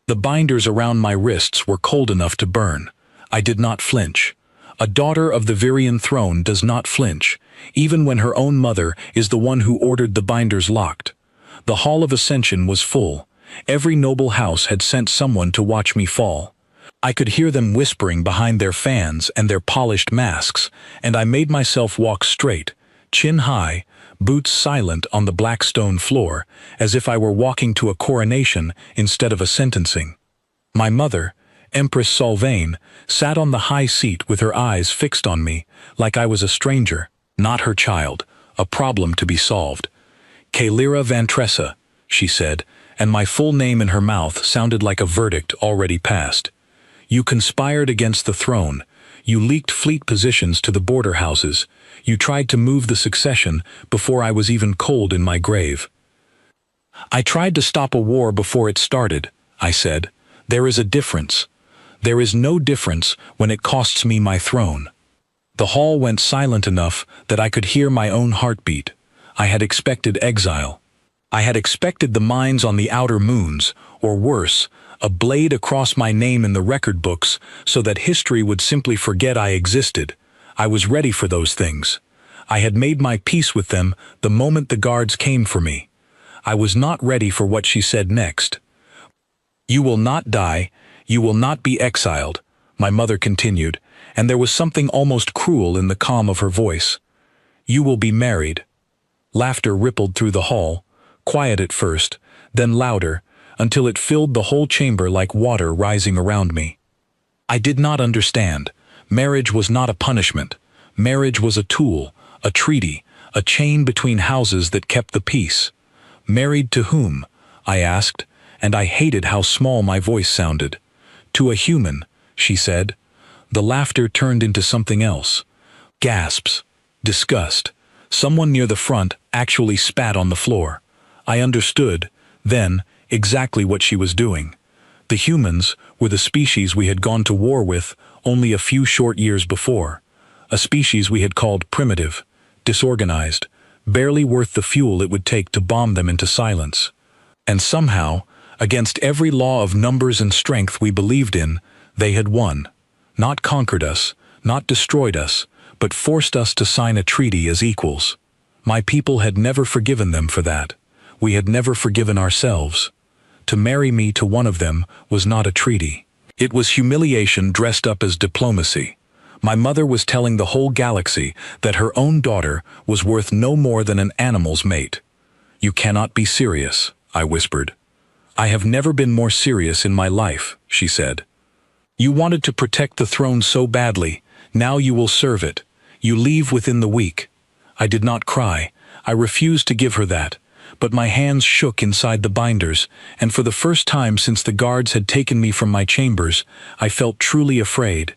The binders around my wrists were cold enough to burn. I did not flinch. A daughter of the Virian throne does not flinch, even when her own mother is the one who ordered the binders locked. The Hall of Ascension was full. Every noble house had sent someone to watch me fall. I could hear them whispering behind their fans and their polished masks, and I made myself walk straight, chin high, boots silent on the black stone floor, as if I were walking to a coronation instead of a sentencing. My mother, Empress Solvain, sat on the high seat with her eyes fixed on me, like I was a stranger, not her child, a problem to be solved. Kaelira Van Tressa, she said, and my full name in her mouth sounded like a verdict already passed. You conspired against the throne. You leaked fleet positions to the border houses. You tried to move the succession before I was even cold in my grave. I tried to stop a war before it started, I said. There is a difference. There is no difference when it costs me my throne. The hall went silent enough that I could hear my own heartbeat. I had expected exile. I had expected the mines on the outer moons, or worse, a blade across my name in the record books so that history would simply forget I existed. I was ready for those things. I had made my peace with them the moment the guards came for me. I was not ready for what she said next. You will not die, you will not be exiled, my mother continued, and there was something almost cruel in the calm of her voice. You will be married. Laughter rippled through the hall, quiet at first, then louder, until it filled the whole chamber like water rising around me. I did not understand. Marriage was not a punishment. Marriage was a tool, a treaty, a chain between houses that kept the peace. Married to whom? I asked, and I hated how small my voice sounded. To a human, she said. The laughter turned into something else. Gasps. Disgust. Someone near the front actually spat on the floor. I understood, then, exactly what she was doing. The humans were the species we had gone to war with only a few short years before. A species we had called primitive, disorganized, barely worth the fuel it would take to bomb them into silence. And somehow, against every law of numbers and strength we believed in, they had won. Not conquered us, not destroyed us, but forced us to sign a treaty as equals. My people had never forgiven them for that. We had never forgiven ourselves. To marry me to one of them was not a treaty. It was humiliation dressed up as diplomacy. My mother was telling the whole galaxy that her own daughter was worth no more than an animal's mate. You cannot be serious, I whispered. I have never been more serious in my life, she said. You wanted to protect the throne so badly. Now you will serve it. You leave within the week. I did not cry. I refused to give her that. But my hands shook inside the binders, and for the first time since the guards had taken me from my chambers, I felt truly afraid.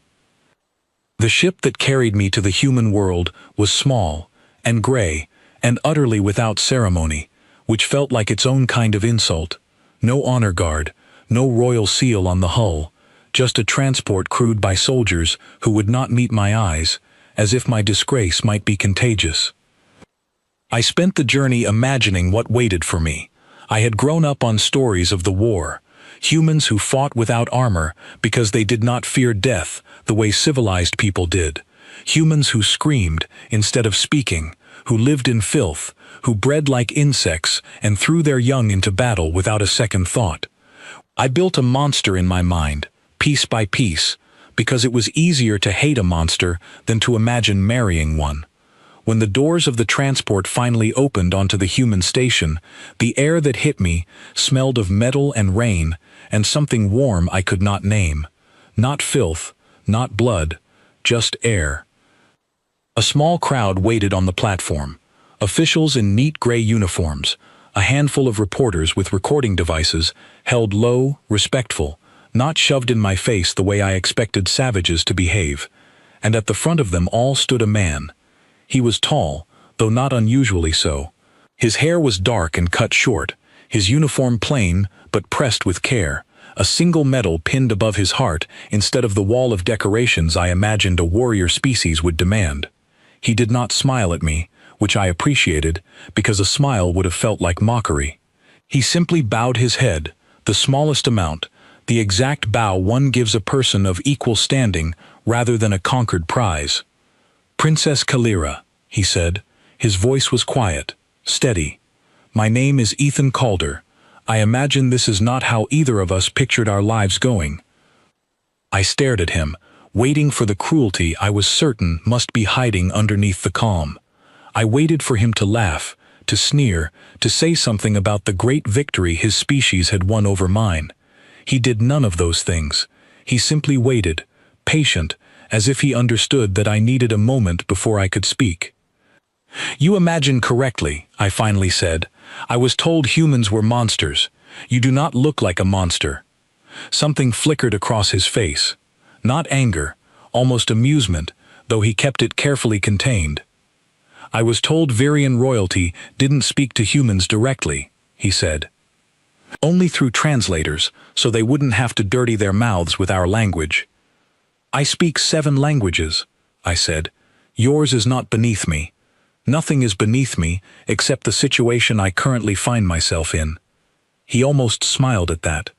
The ship that carried me to the human world was small, and gray, and utterly without ceremony, which felt like its own kind of insult. No honor guard, no royal seal on the hull, just a transport crewed by soldiers who would not meet my eyes, as if my disgrace might be contagious. I spent the journey imagining what waited for me. I had grown up on stories of the war, humans who fought without armor because they did not fear death the way civilized people did, humans who screamed instead of speaking, who lived in filth, who bred like insects and threw their young into battle without a second thought. I built a monster in my mind, piece by piece, because it was easier to hate a monster than to imagine marrying one. When the doors of the transport finally opened onto the human station, the air that hit me smelled of metal and rain and something warm I could not name. Not filth, not blood, just air. A small crowd waited on the platform. Officials in neat gray uniforms, a handful of reporters with recording devices, held low, respectful, not shoved in my face the way I expected savages to behave. And at the front of them all stood a man. He was tall, though not unusually so. His hair was dark and cut short, his uniform plain but pressed with care, a single medal pinned above his heart instead of the wall of decorations I imagined a warrior species would demand. He did not smile at me, which I appreciated, because a smile would have felt like mockery. He simply bowed his head, the smallest amount, the exact bow one gives a person of equal standing rather than a conquered prize. "Princess Kalira," he said. His voice was quiet, steady. "My name is Ethan Calder. I imagine this is not how either of us pictured our lives going." I stared at him, waiting for the cruelty I was certain must be hiding underneath the calm. I waited for him to laugh, to sneer, to say something about the great victory his species had won over mine. He did none of those things. He simply waited, patient, as if he understood that I needed a moment before I could speak. "You imagine correctly," I finally said. "I was told humans were monsters. You do not look like a monster." Something flickered across his face. Not anger, almost amusement, though he kept it carefully contained. "I was told Virian royalty didn't speak to humans directly," he said. "Only through translators, so they wouldn't have to dirty their mouths with our language." "I speak 7 languages," I said. "Yours is not beneath me. Nothing is beneath me except the situation I currently find myself in." He almost smiled at that.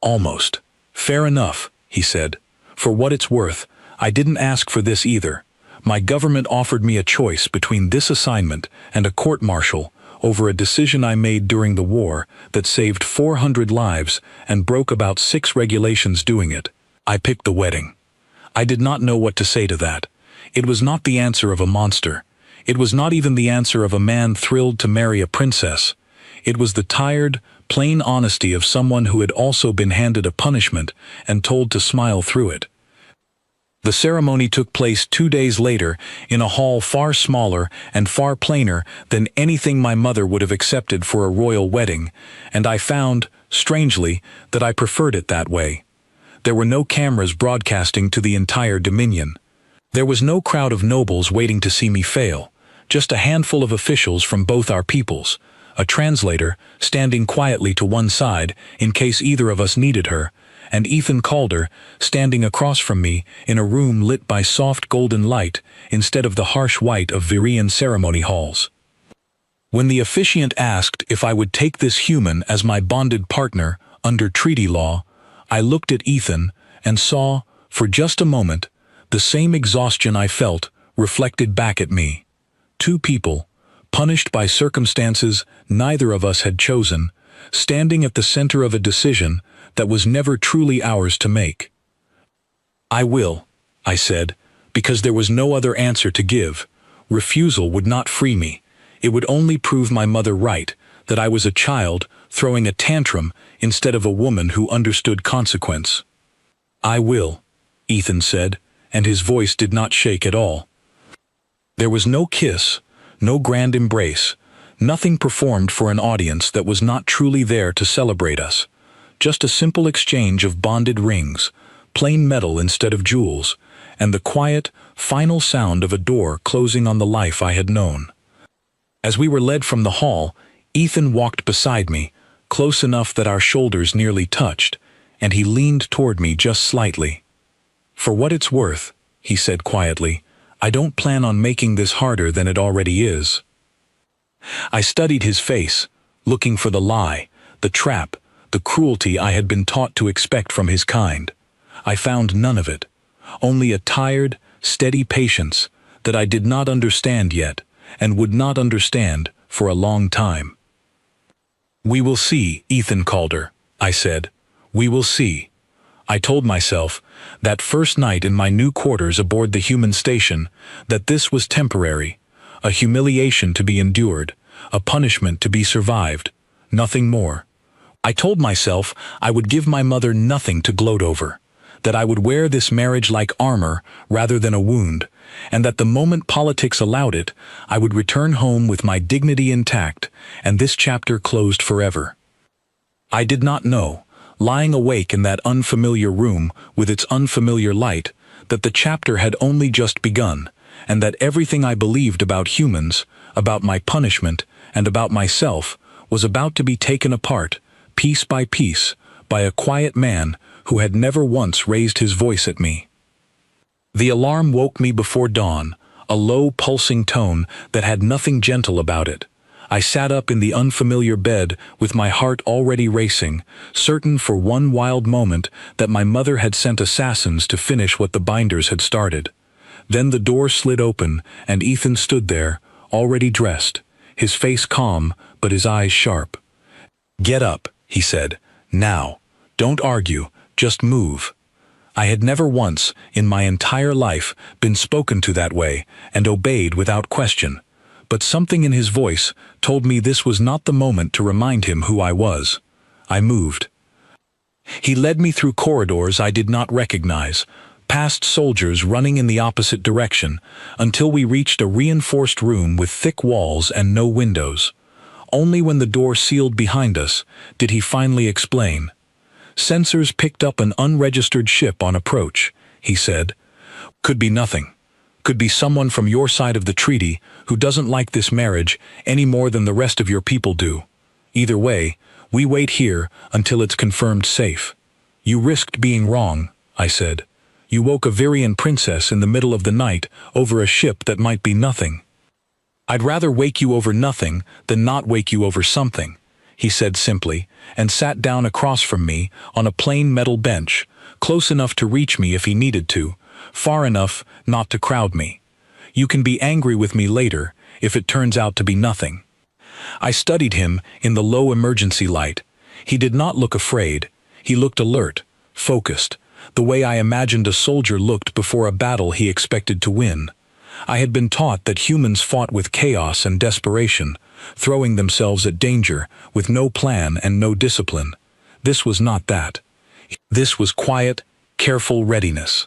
"Almost. Fair enough," he said. "For what it's worth, I didn't ask for this either. My government offered me a choice between this assignment and a court-martial over a decision I made during the war that saved 400 lives and broke about 6 regulations doing it. I picked the wedding. I did not know what to say to that. It was not the answer of a monster. It was not even the answer of a man thrilled to marry a princess. It was the tired, plain honesty of someone who had also been handed a punishment and told to smile through it. The ceremony took place 2 days later in a hall far smaller and far plainer than anything my mother would have accepted for a royal wedding, and I found, strangely, that I preferred it that way. There were no cameras broadcasting to the entire Dominion. There was no crowd of nobles waiting to see me fail, just a handful of officials from both our peoples, a translator standing quietly to one side in case either of us needed her, and Ethan Calder standing across from me in a room lit by soft golden light instead of the harsh white of Virian ceremony halls. When the officiant asked if I would take this human as my bonded partner under treaty law, I looked at Ethan and saw, for just a moment, the same exhaustion I felt reflected back at me. 2 people, punished by circumstances neither of us had chosen, standing at the center of a decision that was never truly ours to make. "I will," I said, because there was no other answer to give. Refusal would not free me. It would only prove my mother right, that I was a child throwing a tantrum instead of a woman who understood consequence. "I will," Ethan said, and his voice did not shake at all. There was no kiss, no grand embrace, nothing performed for an audience that was not truly there to celebrate us. Just a simple exchange of bonded rings, plain metal instead of jewels, and the quiet, final sound of a door closing on the life I had known. As we were led from the hall, Ethan walked beside me, close enough that our shoulders nearly touched, and he leaned toward me just slightly. "For what it's worth," he said quietly, "I don't plan on making this harder than it already is." I studied his face, looking for the lie, the trap, the cruelty I had been taught to expect from his kind. I found none of it, only a tired, steady patience that I did not understand yet, and would not understand for a long time. "We will see, Ethan Calder," I said. "We will see." I told myself, that first night in my new quarters aboard the human station, that this was temporary, a humiliation to be endured, a punishment to be survived, nothing more. I told myself I would give my mother nothing to gloat over, that I would wear this marriage like armor rather than a wound, and that the moment politics allowed it, I would return home with my dignity intact, and this chapter closed forever. I did not know, lying awake in that unfamiliar room with its unfamiliar light, that the chapter had only just begun, and that everything I believed about humans, about my punishment, and about myself, was about to be taken apart, piece by piece, by a quiet man who had never once raised his voice at me. The alarm woke me before dawn, a low, pulsing tone that had nothing gentle about it. I sat up in the unfamiliar bed with my heart already racing, certain for one wild moment that my mother had sent assassins to finish what the binders had started. Then the door slid open, and Ethan stood there, already dressed, his face calm, but his eyes sharp. "Get up," he said. "Now. Don't argue, just move." I had never once, in my entire life, been spoken to that way, and obeyed without question. But something in his voice told me this was not the moment to remind him who I was. I moved. He led me through corridors I did not recognize, past soldiers running in the opposite direction, until we reached a reinforced room with thick walls and no windows. Only when the door sealed behind us did he finally explain. "Sensors picked up an unregistered ship on approach," he said. "Could be nothing. Could be someone from your side of the treaty who doesn't like this marriage any more than the rest of your people do. Either way, we wait here until it's confirmed safe." "You risked being wrong," I said. "You woke a Virian princess in the middle of the night over a ship that might be nothing." "I'd rather wake you over nothing than not wake you over something," he said simply, and sat down across from me on a plain metal bench, close enough to reach me if he needed to, far enough not to crowd me. "You can be angry with me later if it turns out to be nothing." I studied him in the low emergency light. He did not look afraid. He looked alert, focused, the way I imagined a soldier looked before a battle he expected to win. I had been taught that humans fought with chaos and desperation, throwing themselves at danger with no plan and no discipline. This was not that. This was quiet, careful readiness.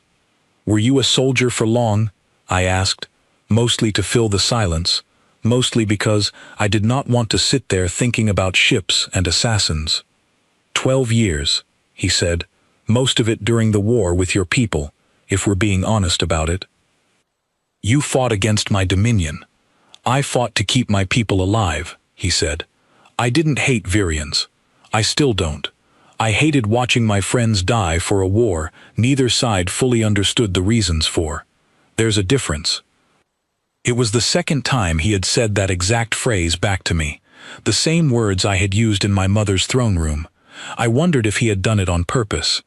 "Were you a soldier for long?" I asked, mostly to fill the silence, mostly because I did not want to sit there thinking about ships and assassins. 12 years, he said, most of it during the war with your people, if we're being honest about it. "You fought against my dominion. I fought to keep my people alive," he said. "I didn't hate Virians. I still don't. I hated watching my friends die for a war neither side fully understood the reasons for. There's a difference." It was the second time he had said that exact phrase back to me, the same words I had used in my mother's throne room. I wondered if he had done it on purpose.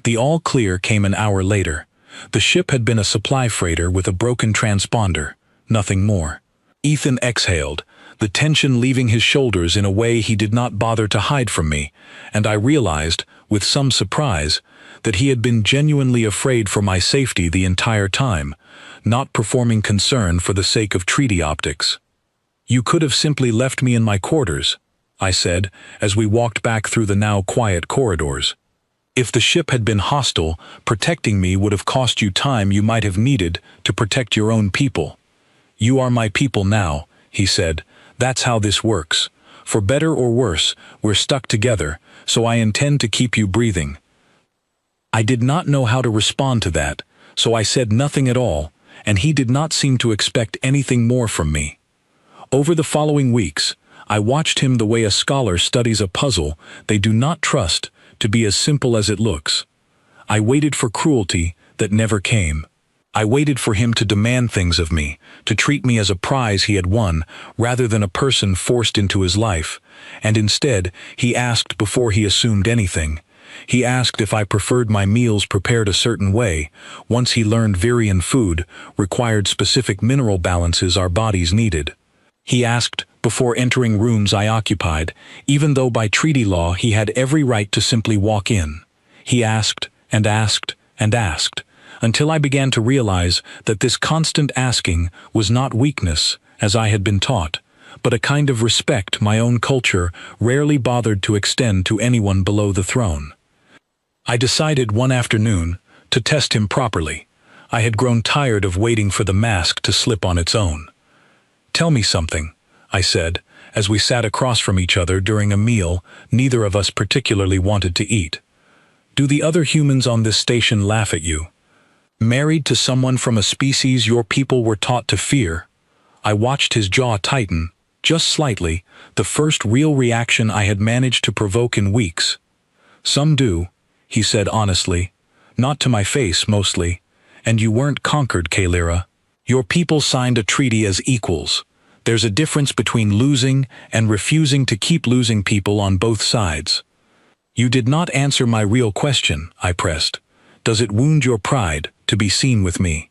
The all clear came an hour later. The ship had been a supply freighter with a broken transponder, nothing more. Ethan exhaled, the tension leaving his shoulders in a way he did not bother to hide from me, and I realized, with some surprise, that he had been genuinely afraid for my safety the entire time, not performing concern for the sake of treaty optics. "You could have simply left me in my quarters," I said, as we walked back through the now quiet corridors. "If the ship had been hostile, protecting me would have cost you time you might have needed to protect your own people." "You are my people now," he said. "That's how this works. For better or worse, we're stuck together, so I intend to keep you breathing." I did not know how to respond to that, so I said nothing at all, and he did not seem to expect anything more from me. Over the following weeks, I watched him the way a scholar studies a puzzle they do not trust to be as simple as it looks. I waited for cruelty that never came. I waited for him to demand things of me, to treat me as a prize he had won, rather than a person forced into his life, and instead he asked before he assumed anything. He asked if I preferred my meals prepared a certain way, once he learned Virian food required specific mineral balances our bodies needed. He asked before entering rooms I occupied, even though by treaty law he had every right to simply walk in. He asked and asked and asked, until I began to realize that this constant asking was not weakness, as I had been taught, but a kind of respect my own culture rarely bothered to extend to anyone below the throne. I decided one afternoon to test him properly. I had grown tired of waiting for the mask to slip on its own. "Tell me something," I said, as we sat across from each other during a meal neither of us particularly wanted to eat. "Do the other humans on this station laugh at you? Married to someone from a species your people were taught to fear?" I watched his jaw tighten, just slightly, the first real reaction I had managed to provoke in weeks. "Some do," he said honestly. "Not to my face, mostly. And you weren't conquered, Kalira. Your people signed a treaty as equals. There's a difference between losing and refusing to keep losing people on both sides. You did not answer my real question, I pressed. Does it wound your pride to be seen with me?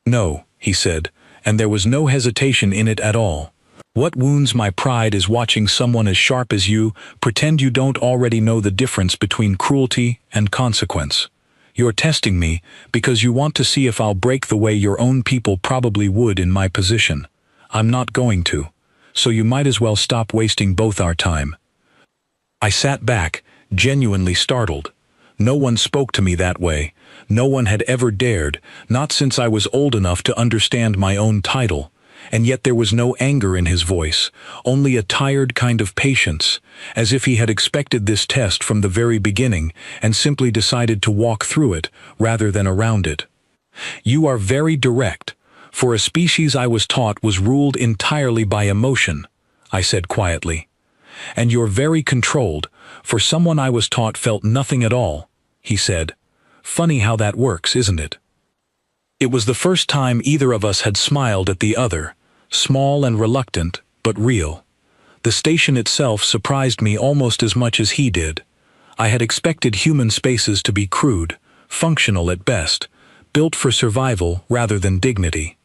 No, he said, and there was no hesitation in it at all. What wounds my pride is watching someone as sharp as you pretend you don't already know the difference between cruelty and consequence. You're testing me because you want to see if I'll break the way your own people probably would in my position. I'm not going to, so you might as well stop wasting both our time. I sat back, genuinely startled. No one spoke to me that way. No one had ever dared, not since I was old enough to understand my own title. And yet there was no anger in his voice, only a tired kind of patience, as if he had expected this test from the very beginning and simply decided to walk through it rather than around it. You are very direct. For a species I was taught was ruled entirely by emotion, I said quietly. And you're very controlled, for someone I was taught felt nothing at all, he said. Funny how that works, isn't it? It was the first time either of us had smiled at the other, small and reluctant, but real. The station itself surprised me almost as much as he did. I had expected human spaces to be crude, functional at best, built for survival rather than dignity.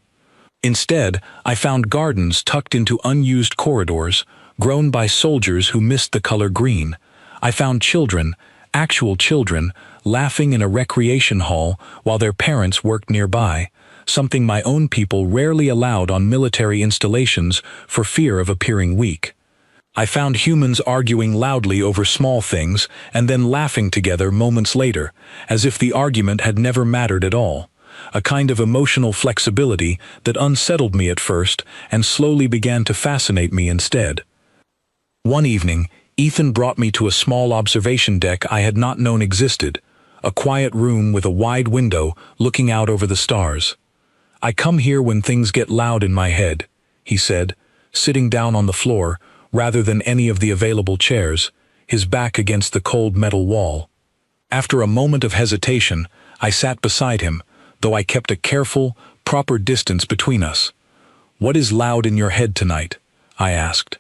Instead, I found gardens tucked into unused corridors, grown by soldiers who missed the color green. I found children, actual children, laughing in a recreation hall while their parents worked nearby, something my own people rarely allowed on military installations for fear of appearing weak. I found humans arguing loudly over small things and then laughing together moments later, as if the argument had never mattered at all, a kind of emotional flexibility that unsettled me at first and slowly began to fascinate me instead. One evening, Ethan brought me to a small observation deck I had not known existed, a quiet room with a wide window looking out over the stars. I come here when things get loud in my head, he said, sitting down on the floor rather than any of the available chairs, his back against the cold metal wall. After a moment of hesitation, I sat beside him, though I kept a careful, proper distance between us. What is loud in your head tonight? I asked.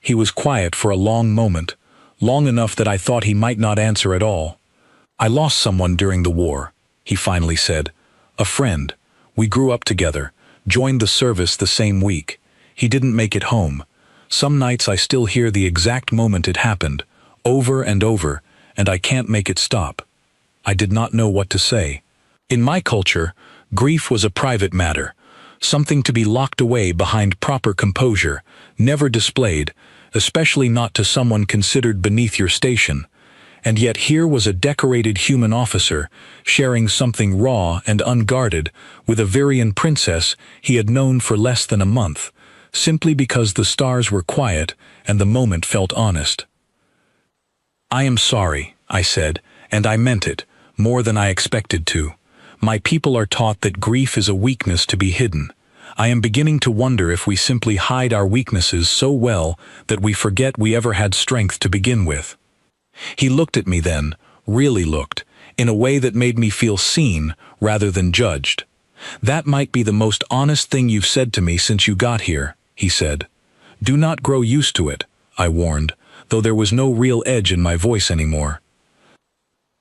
He was quiet for a long moment, long enough that I thought he might not answer at all. I lost someone during the war, he finally said. A friend. We grew up together, joined the service the same week. He didn't make it home. Some nights I still hear the exact moment it happened, over and over, and I can't make it stop. I did not know what to say. In my culture, grief was a private matter, something to be locked away behind proper composure, never displayed, especially not to someone considered beneath your station. And yet here was a decorated human officer, sharing something raw and unguarded with a Virian princess he had known for less than a month, simply because the stars were quiet and the moment felt honest. I am sorry, I said, and I meant it, more than I expected to. My people are taught that grief is a weakness to be hidden. I am beginning to wonder if we simply hide our weaknesses so well that we forget we ever had strength to begin with. He looked at me then, really looked, in a way that made me feel seen rather than judged. That might be the most honest thing you've said to me since you got here, he said. Do not grow used to it, I warned, though there was no real edge in my voice anymore.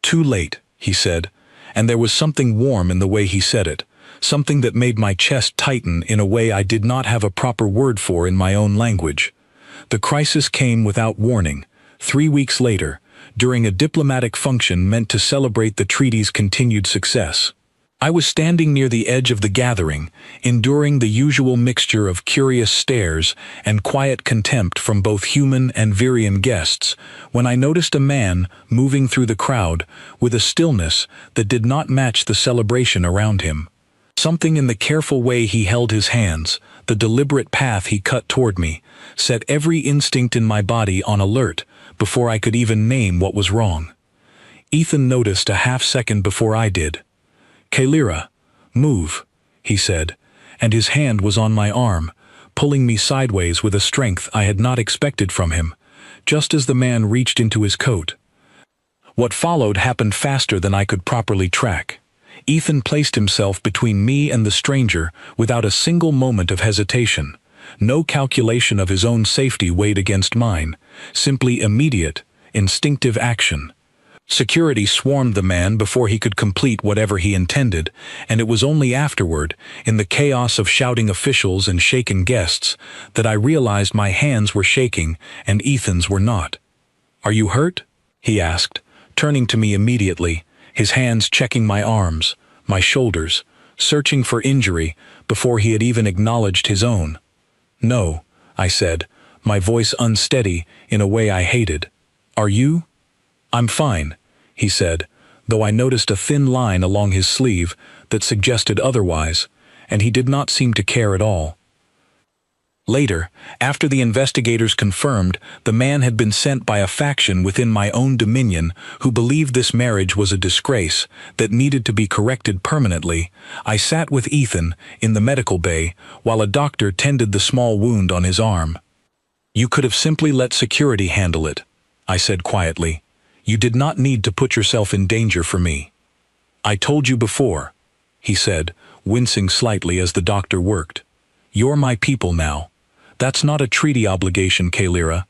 Too late, he said, and there was something warm in the way he said it, something that made my chest tighten in a way I did not have a proper word for in my own language. The crisis came without warning, 3 weeks later, during a diplomatic function meant to celebrate the treaty's continued success. I was standing near the edge of the gathering, enduring the usual mixture of curious stares and quiet contempt from both human and Virian guests, when I noticed a man moving through the crowd with a stillness that did not match the celebration around him. Something in the careful way he held his hands, the deliberate path he cut toward me, set every instinct in my body on alert before I could even name what was wrong. Ethan noticed a half-second before I did. "Kaylira, move," he said, and his hand was on my arm, pulling me sideways with a strength I had not expected from him, just as the man reached into his coat. What followed happened faster than I could properly track. Ethan placed himself between me and the stranger without a single moment of hesitation, No calculation of his own safety weighed against mine, simply immediate, instinctive action. Security swarmed the man before he could complete whatever he intended, and it was only afterward, in the chaos of shouting officials and shaken guests, that I realized my hands were shaking and Ethan's were not. "Are you hurt?" he asked, turning to me immediately, his hands checking my arms, my shoulders, searching for injury before he had even acknowledged his own. "No," I said, my voice unsteady in a way I hated. "Are you?" "I'm fine," he said, though I noticed a thin line along his sleeve that suggested otherwise, and he did not seem to care at all. Later, after the investigators confirmed the man had been sent by a faction within my own dominion who believed this marriage was a disgrace that needed to be corrected permanently, I sat with Ethan in the medical bay while a doctor tended the small wound on his arm. "You could have simply let security handle it," I said quietly. "You did not need to put yourself in danger for me." "I told you before," he said, wincing slightly as the doctor worked. "You're my people now. That's not a treaty obligation, Kalira."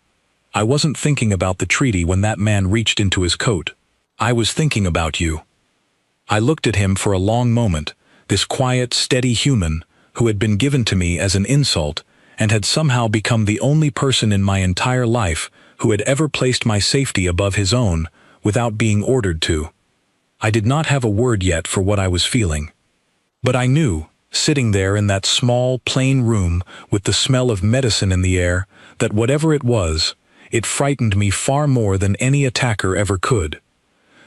I wasn't thinking about the treaty when that man reached into his coat. "I was thinking about you." I looked at him for a long moment, this quiet, steady human who had been given to me as an insult and had somehow become the only person in my entire life who had ever placed my safety above his own without being ordered to. I did not have a word yet for what I was feeling. But I knew, sitting there in that small, plain room with the smell of medicine in the air, that whatever it was, it frightened me far more than any attacker ever could.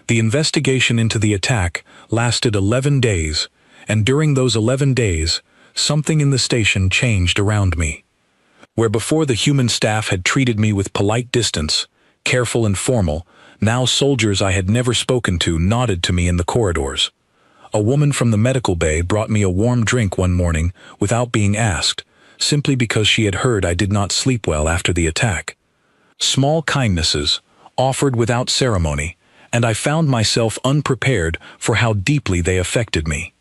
The investigation into the attack lasted 11 days, and during those 11 days, something in the station changed around me. Where before the human staff had treated me with polite distance, careful and formal, now soldiers I had never spoken to nodded to me in the corridors. A woman from the medical bay brought me a warm drink one morning without being asked, simply because she had heard I did not sleep well after the attack. Small kindnesses, offered without ceremony, and I found myself unprepared for how deeply they affected me.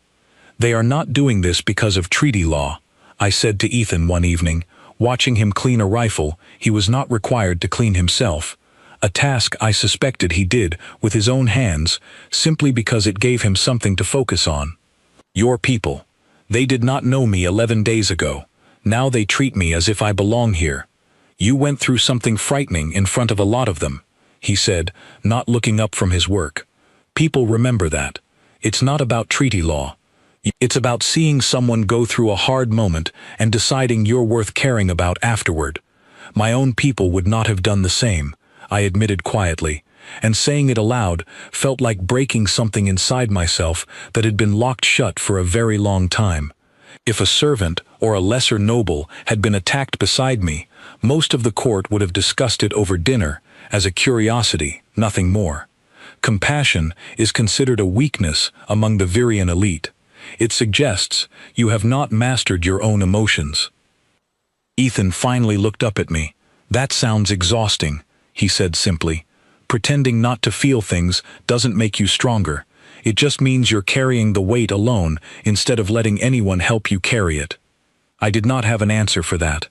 "They are not doing this because of treaty law," I said to Ethan one evening, watching him clean a rifle he was not required to clean himself, a task I suspected he did with his own hands simply because it gave him something to focus on. "Your people. They did not know me 11 days ago. Now they treat me as if I belong here. You went through something frightening in front of a lot of them," he said, not looking up from his work. "People remember that. It's not about treaty law. It's about seeing someone go through a hard moment and deciding you're worth caring about afterward. My own people would not have done the same," I admitted quietly, and saying it aloud felt like breaking something inside myself that had been locked shut for a very long time. If a servant or a lesser noble had been attacked beside me, most of the court would have discussed it over dinner, as a curiosity, nothing more. Compassion is considered a weakness among the Virian elite. It suggests you have not mastered your own emotions. Ethan finally looked up at me. "That sounds exhausting," he said simply. "Pretending not to feel things doesn't make you stronger. It just means you're carrying the weight alone instead of letting anyone help you carry it." I did not have an answer for that.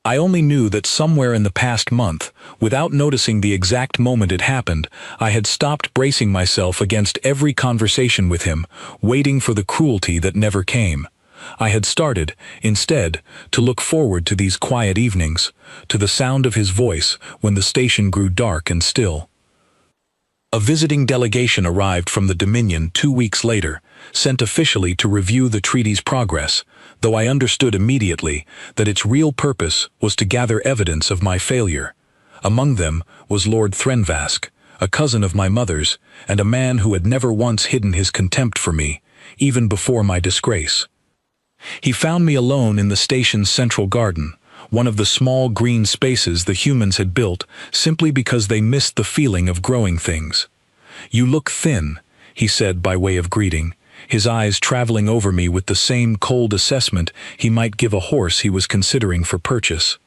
I only knew that somewhere in the past month, without noticing the exact moment it happened, I had stopped bracing myself against every conversation with him, waiting for the cruelty that never came. I had started, instead, to look forward to these quiet evenings, to the sound of his voice when the station grew dark and still. A visiting delegation arrived from the Dominion 2 weeks later, sent officially to review the treaty's progress, though I understood immediately that its real purpose was to gather evidence of my failure. Among them was Lord Threnvask, a cousin of my mother's, and a man who had never once hidden his contempt for me, even before my disgrace. He found me alone in the station's central garden, one of the small green spaces the humans had built simply because they missed the feeling of growing things. "You look thin," he said by way of greeting, his eyes traveling over me with the same cold assessment he might give a horse he was considering for purchase.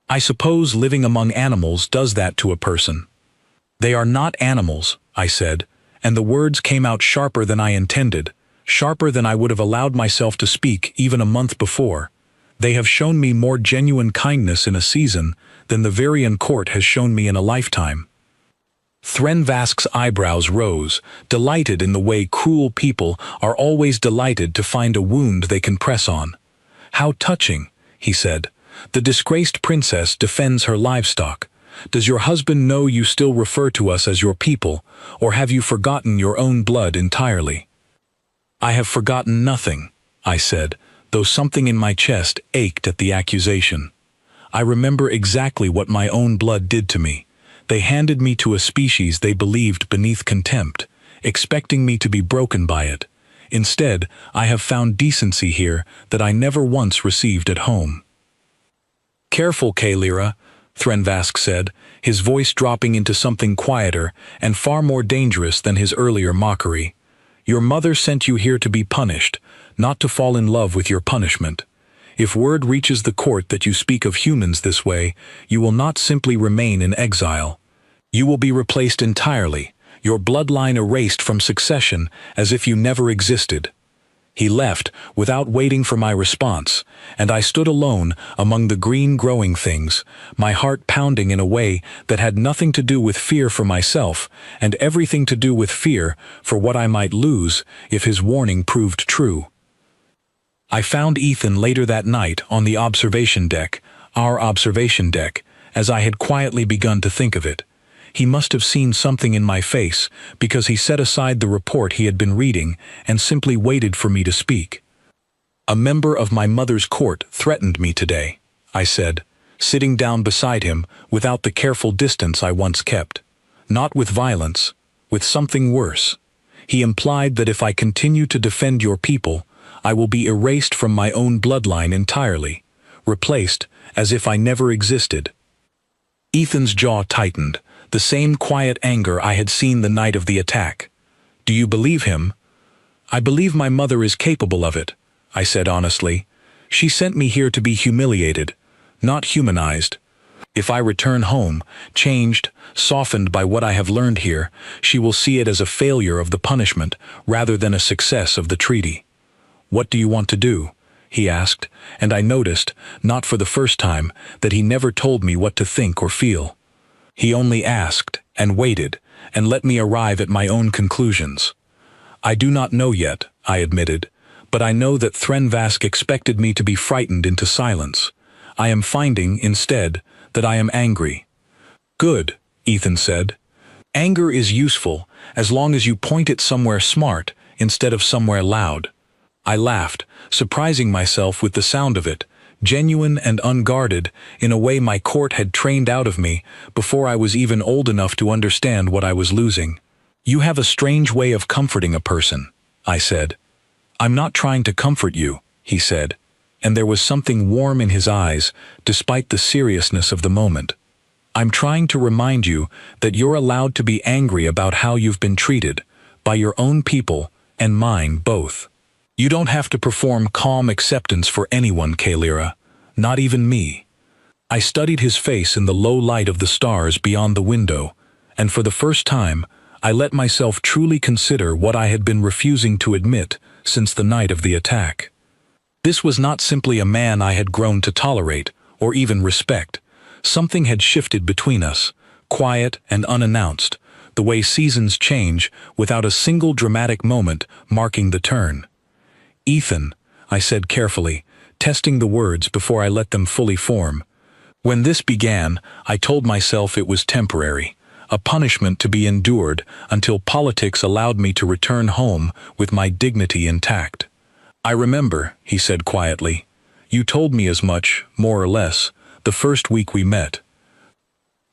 "I suppose living among animals does that to a person." "They are not animals," I said, and the words came out sharper than I intended, sharper than I would have allowed myself to speak even a month before. They have shown me more genuine kindness in a season than the Varian court has shown me in a lifetime. Threnvask's eyebrows rose, delighted in the way cruel people are always delighted to find a wound they can press on. "How touching," he said. "The disgraced princess defends her livestock. Does your husband know you still refer to us as your people, or have you forgotten your own blood entirely?" "I have forgotten nothing," I said, though something in my chest ached at the accusation. "I remember exactly what my own blood did to me. They handed me to a species they believed beneath contempt, expecting me to be broken by it. Instead, I have found decency here that I never once received at home." "Careful, Kalira," Threnvask said, his voice dropping into something quieter and far more dangerous than his earlier mockery. "Your mother sent you here to be punished, not to fall in love with your punishment. If word reaches the court that you speak of humans this way, you will not simply remain in exile. You will be replaced entirely, your bloodline erased from succession as if you never existed." He left without waiting for my response, and I stood alone among the green growing things, my heart pounding in a way that had nothing to do with fear for myself and everything to do with fear for what I might lose if his warning proved true. I found Ethan later that night on the observation deck, our observation deck, as I had quietly begun to think of it. He must have seen something in my face, because he set aside the report he had been reading and simply waited for me to speak. "A member of my mother's court threatened me today," I said, sitting down beside him without the careful distance I once kept. "Not with violence, with something worse. He implied that if I continue to defend your people, I will be erased from my own bloodline entirely, replaced as if I never existed." Ethan's jaw tightened, the same quiet anger I had seen the night of the attack. "Do you believe him?" "I believe my mother is capable of it," I said honestly. "She sent me here to be humiliated, not humanized. If I return home, changed, softened by what I have learned here, she will see it as a failure of the punishment rather than a success of the treaty." "What do you want to do?" he asked, and I noticed, not for the first time, that he never told me what to think or feel. He only asked, and waited, and let me arrive at my own conclusions. "I do not know yet," I admitted, "but I know that Threnvask expected me to be frightened into silence. I am finding, instead, that I am angry." "Good," Ethan said. "Anger is useful, as long as you point it somewhere smart, instead of somewhere loud." I laughed, surprising myself with the sound of it, genuine and unguarded, in a way my court had trained out of me before I was even old enough to understand what I was losing. "You have a strange way of comforting a person," I said. "I'm not trying to comfort you," he said, and there was something warm in his eyes, despite the seriousness of the moment. "I'm trying to remind you that you're allowed to be angry about how you've been treated, by your own people and mine both. You don't have to perform calm acceptance for anyone, Kalira, not even me." I studied his face in the low light of the stars beyond the window, and for the first time, I let myself truly consider what I had been refusing to admit since the night of the attack. This was not simply a man I had grown to tolerate, or even respect. Something had shifted between us, quiet and unannounced, the way seasons change without a single dramatic moment marking the turn. "Ethan," I said carefully, testing the words before I let them fully form. "When this began, I told myself it was temporary, a punishment to be endured until politics allowed me to return home with my dignity intact." "I remember," he said quietly. "You told me as much, more or less, the first week we met."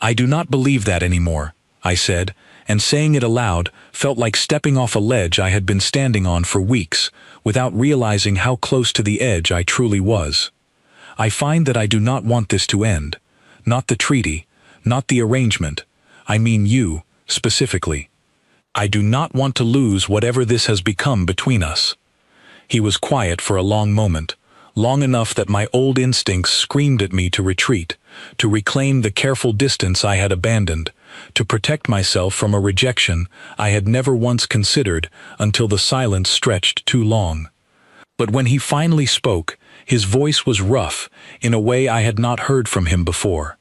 "I do not believe that anymore," I said, and saying it aloud felt like stepping off a ledge I had been standing on for weeks, without realizing how close to the edge I truly was. "I find that I do not want this to end. Not the treaty, not the arrangement. I mean you, specifically. I do not want to lose whatever this has become between us." He was quiet for a long moment, long enough that my old instincts screamed at me to retreat, to reclaim the careful distance I had abandoned, to protect myself from a rejection I had never once considered until the silence stretched too long. But when he finally spoke, His voice was rough, in a way I had not heard from him before.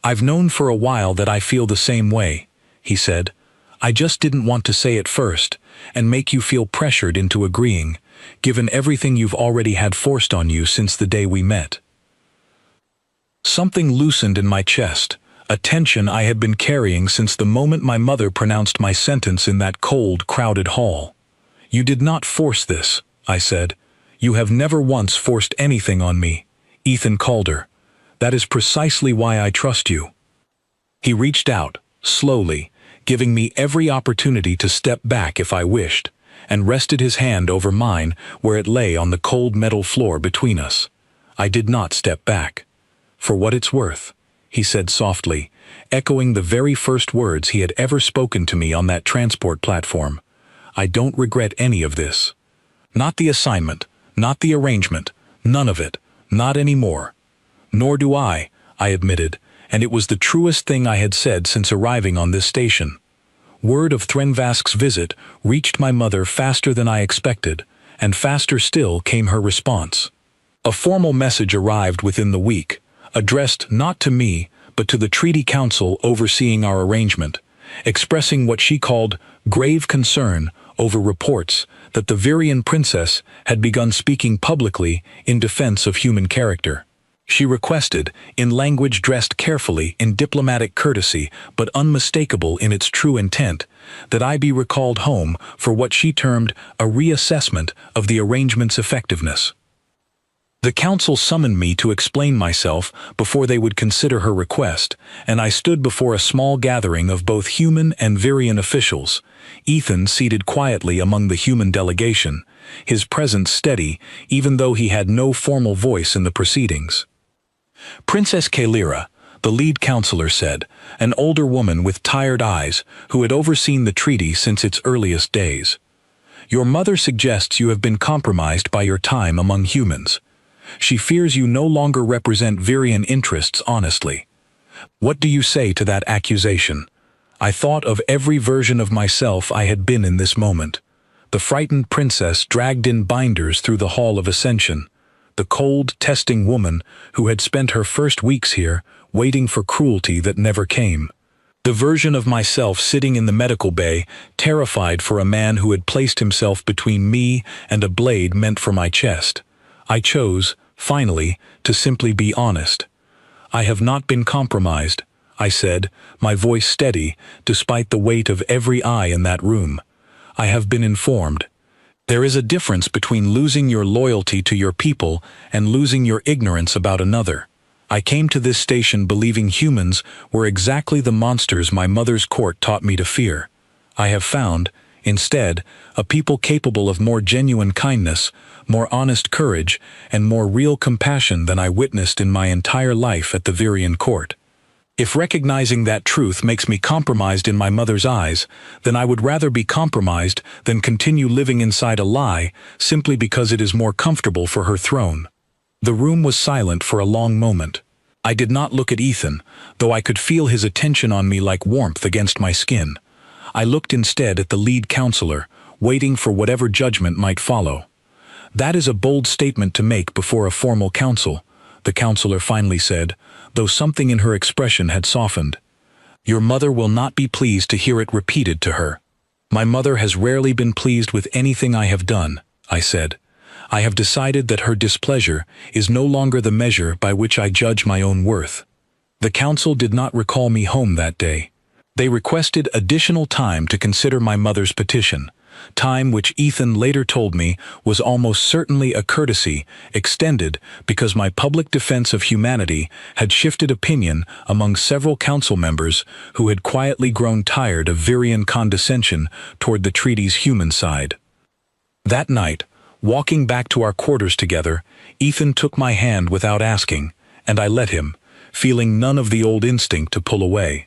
"I've known for a while that I feel the same way," he said. "I just didn't want to say it first, and make you feel pressured into agreeing, given everything you've already had forced on you since the day we met." Something loosened in my chest, a tension I had been carrying since the moment my mother pronounced my sentence in that cold, crowded hall. "You did not force this," I said. "You have never once forced anything on me, Ethan Calder. That is precisely why I trust you." He reached out, slowly, giving me every opportunity to step back if I wished, and rested his hand over mine where it lay on the cold metal floor between us. I did not step back. "For what it's worth," he said softly, echoing the very first words he had ever spoken to me on that transport platform. "I don't regret any of this. Not the assignment, not the arrangement, none of it, not anymore." "Nor do I," I admitted, and it was the truest thing I had said since arriving on this station. Word of Threnvask's visit reached my mother faster than I expected, and faster still came her response. A formal message arrived within the week, addressed not to me, but to the Treaty Council overseeing our arrangement, expressing what she called grave concern over reports that the Virian princess had begun speaking publicly in defense of human character. She requested, in language dressed carefully in diplomatic courtesy but unmistakable in its true intent, that I be recalled home for what she termed a reassessment of the arrangement's effectiveness. The council summoned me to explain myself before they would consider her request, and I stood before a small gathering of both human and Virian officials, Ethan seated quietly among the human delegation, his presence steady even though he had no formal voice in the proceedings. Princess Kalira, the lead counselor said, an older woman with tired eyes who had overseen the treaty since its earliest days. "Your mother suggests you have been compromised by your time among humans. She fears you no longer represent Virian interests honestly. What do you say to that accusation?" I thought of every version of myself I had been in this moment. The frightened princess dragged in binders through the Hall of Ascension. The cold, testing woman who had spent her first weeks here, waiting for cruelty that never came. The version of myself sitting in the medical bay, terrified for a man who had placed himself between me and a blade meant for my chest. I chose, finally, to simply be honest. "I have not been compromised," I said, my voice steady, despite the weight of every eye in that room. "I have been informed. There is a difference between losing your loyalty to your people and losing your ignorance about another. I came to this station believing humans were exactly the monsters my mother's court taught me to fear. I have found, instead, a people capable of more genuine kindness, more honest courage, and more real compassion than I witnessed in my entire life at the Virian court. If recognizing that truth makes me compromised in my mother's eyes, then I would rather be compromised than continue living inside a lie simply because it is more comfortable for her throne." The room was silent for a long moment. I did not look at Ethan, though I could feel his attention on me like warmth against my skin. I looked instead at the lead counselor, waiting for whatever judgment might follow. "That is a bold statement to make before a formal council," the counselor finally said, though something in her expression had softened. "Your mother will not be pleased to hear it repeated to her." "My mother has rarely been pleased with anything I have done," I said. "I have decided that her displeasure is no longer the measure by which I judge my own worth." The council did not recall me home that day. They requested additional time to consider my mother's petition, time which Ethan later told me was almost certainly a courtesy extended because my public defense of humanity had shifted opinion among several council members who had quietly grown tired of Virian condescension toward the treaty's human side. That night, walking back to our quarters together, Ethan took my hand without asking, and I let him, feeling none of the old instinct to pull away.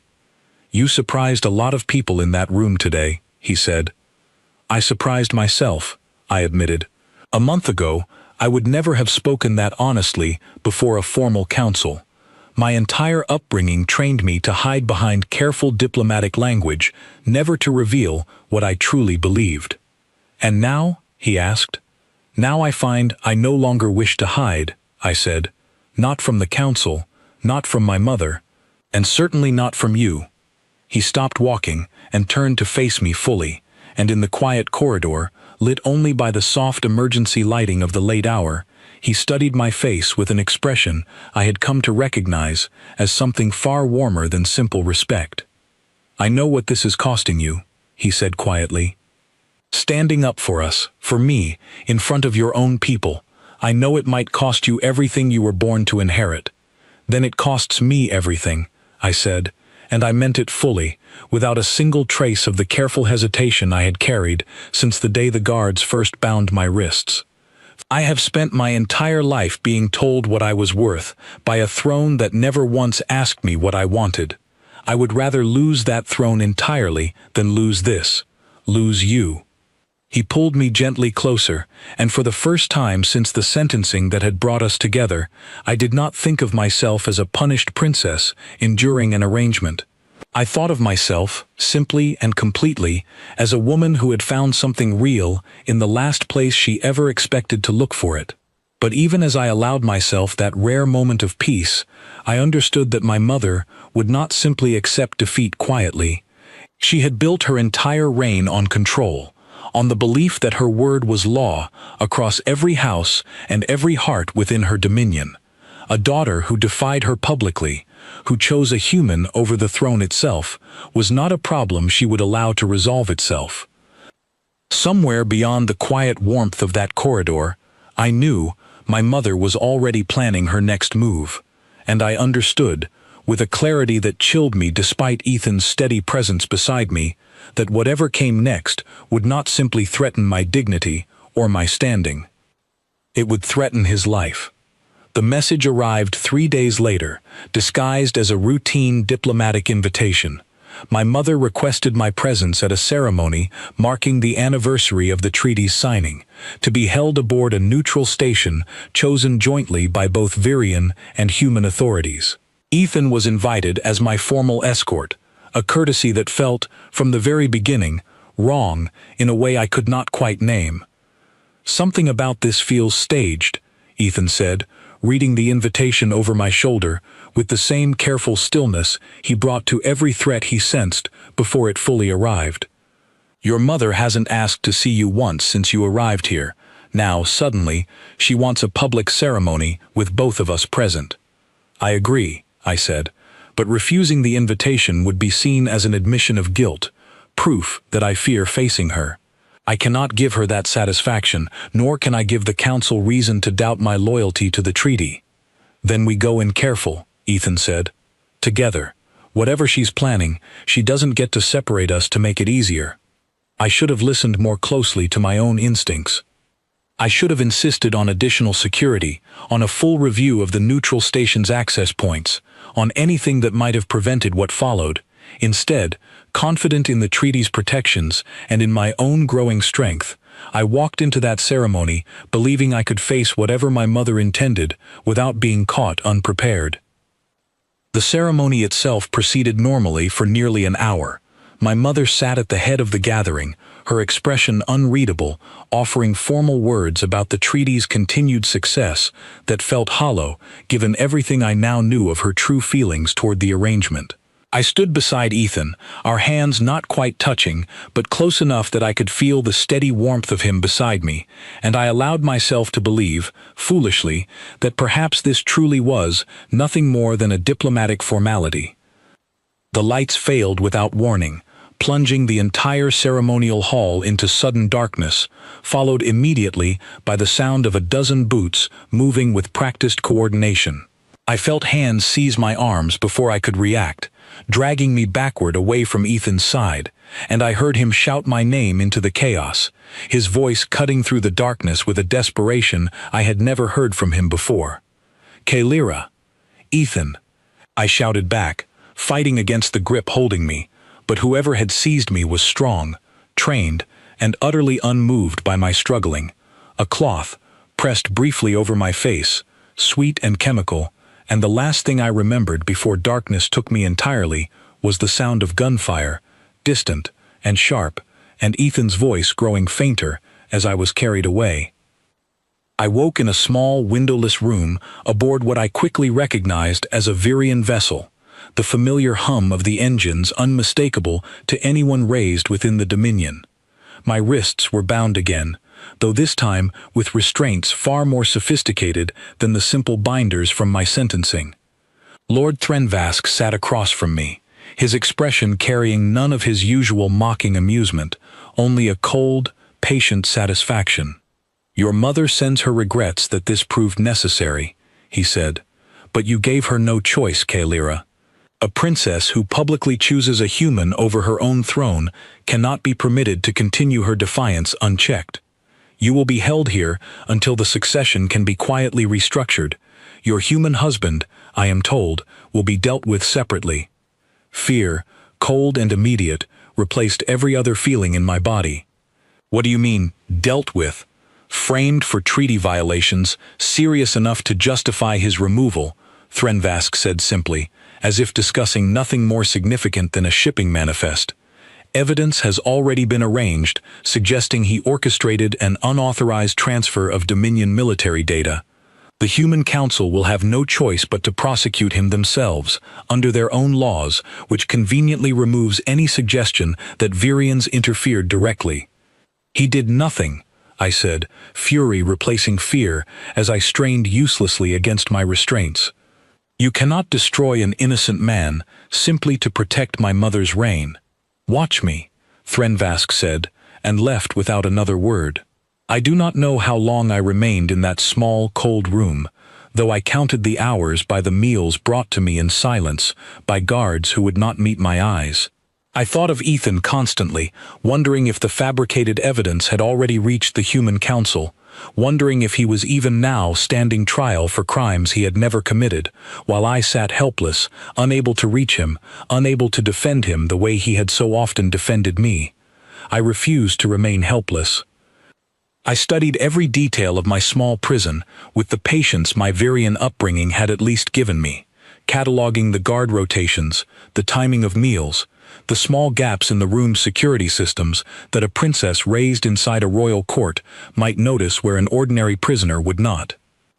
"You surprised a lot of people in that room today," he said. "I surprised myself," I admitted. "A month ago, I would never have spoken that honestly before a formal council. My entire upbringing trained me to hide behind careful diplomatic language, never to reveal what I truly believed." "And now?" he asked. Now I find I no longer wish to hide, I said. Not from the council, not from my mother, and certainly not from you. He stopped walking and turned to face me fully, and in the quiet corridor, lit only by the soft emergency lighting of the late hour, he studied my face with an expression I had come to recognize as something far warmer than simple respect. I know what this is costing you, he said quietly. Standing up for us, for me, in front of your own people. I know it might cost you everything you were born to inherit. Then it costs me everything, I said, and I meant it fully, without a single trace of the careful hesitation I had carried since the day the guards first bound my wrists. I have spent my entire life being told what I was worth by a throne that never once asked me what I wanted. I would rather lose that throne entirely than lose this, lose you. He pulled me gently closer, and for the first time since the sentencing that had brought us together, I did not think of myself as a punished princess enduring an arrangement. I thought of myself, simply and completely, as a woman who had found something real in the last place she ever expected to look for it. But even as I allowed myself that rare moment of peace, I understood that my mother would not simply accept defeat quietly. She had built her entire reign on control, on the belief that her word was law across every house and every heart within her dominion. A daughter who defied her publicly, who chose a human over the throne itself, was not a problem she would allow to resolve itself. Somewhere beyond the quiet warmth of that corridor, I knew my mother was already planning her next move, and I understood, with a clarity that chilled me despite Ethan's steady presence beside me, that whatever came next would not simply threaten my dignity or my standing. It would threaten his life. The message arrived 3 days later, disguised as a routine diplomatic invitation. My mother requested my presence at a ceremony marking the anniversary of the treaty's signing, to be held aboard a neutral station chosen jointly by both Virian and human authorities. Ethan was invited as my formal escort, a courtesy that felt, from the very beginning, wrong in a way I could not quite name. "Something about this feels staged," Ethan said, reading the invitation over my shoulder with the same careful stillness he brought to every threat he sensed before it fully arrived. "Your mother hasn't asked to see you once since you arrived here. Now, suddenly, she wants a public ceremony with both of us present." "I agree," I said, "but refusing the invitation would be seen as an admission of guilt, proof that I fear facing her. I cannot give her that satisfaction, nor can I give the council reason to doubt my loyalty to the treaty." "Then we go in careful," Ethan said. "Together. Whatever she's planning, she doesn't get to separate us to make it easier." I should have listened more closely to my own instincts. I should have insisted on additional security, on a full review of the neutral station's access points, on anything that might have prevented what followed. Instead, confident in the treaty's protections and in my own growing strength, I walked into that ceremony believing I could face whatever my mother intended without being caught unprepared. The ceremony itself proceeded normally for nearly an hour. My mother sat at the head of the gathering, her expression unreadable, offering formal words about the treaty's continued success that felt hollow given everything I now knew of her true feelings toward the arrangement. I stood beside Ethan, our hands not quite touching, but close enough that I could feel the steady warmth of him beside me, and I allowed myself to believe, foolishly, that perhaps this truly was nothing more than a diplomatic formality. The lights failed without warning, plunging the entire ceremonial hall into sudden darkness, followed immediately by the sound of a dozen boots moving with practiced coordination. I felt hands seize my arms before I could react, dragging me backward away from Ethan's side, and I heard him shout my name into the chaos, his voice cutting through the darkness with a desperation I had never heard from him before. "Kaelira!" "Ethan!" I shouted back, fighting against the grip holding me, but whoever had seized me was strong, trained, and utterly unmoved by my struggling. A cloth, pressed briefly over my face, sweet and chemical, and the last thing I remembered before darkness took me entirely was the sound of gunfire, distant and sharp, and Ethan's voice growing fainter as I was carried away. I woke in a small, windowless room aboard what I quickly recognized as a Virian vessel, the familiar hum of the engines unmistakable to anyone raised within the Dominion. My wrists were bound again, though this time with restraints far more sophisticated than the simple binders from my sentencing. Lord Threnvask sat across from me, his expression carrying none of his usual mocking amusement, only a cold, patient satisfaction. "Your mother sends her regrets that this proved necessary," he said, "but you gave her no choice, Kaelira. A princess who publicly chooses a human over her own throne cannot be permitted to continue her defiance unchecked. You will be held here until the succession can be quietly restructured. Your human husband, I am told, will be dealt with separately." Fear, cold and immediate, replaced every other feeling in my body. "What do you mean, dealt with?" "Framed for treaty violations, serious enough to justify his removal," Threnvask said simply, as if discussing nothing more significant than a shipping manifest. "Evidence has already been arranged, suggesting he orchestrated an unauthorized transfer of Dominion military data. The Human Council will have no choice but to prosecute him themselves, under their own laws, which conveniently removes any suggestion that Virians interfered directly." "He did nothing," I said, fury replacing fear as I strained uselessly against my restraints. "You cannot destroy an innocent man simply to protect my mother's reign." "Watch me," Threnvask said, and left without another word. I do not know how long I remained in that small, cold room, though I counted the hours by the meals brought to me in silence by guards who would not meet my eyes. I thought of Ethan constantly, wondering if the fabricated evidence had already reached the Human Council, wondering if he was even now standing trial for crimes he had never committed, while I sat helpless, unable to reach him, unable to defend him the way he had so often defended me. I refused to remain helpless. I studied every detail of my small prison with the patience my Virian upbringing had at least given me, cataloging the guard rotations, the timing of meals, the small gaps in the room's security systems that a princess raised inside a royal court might notice where an ordinary prisoner would not.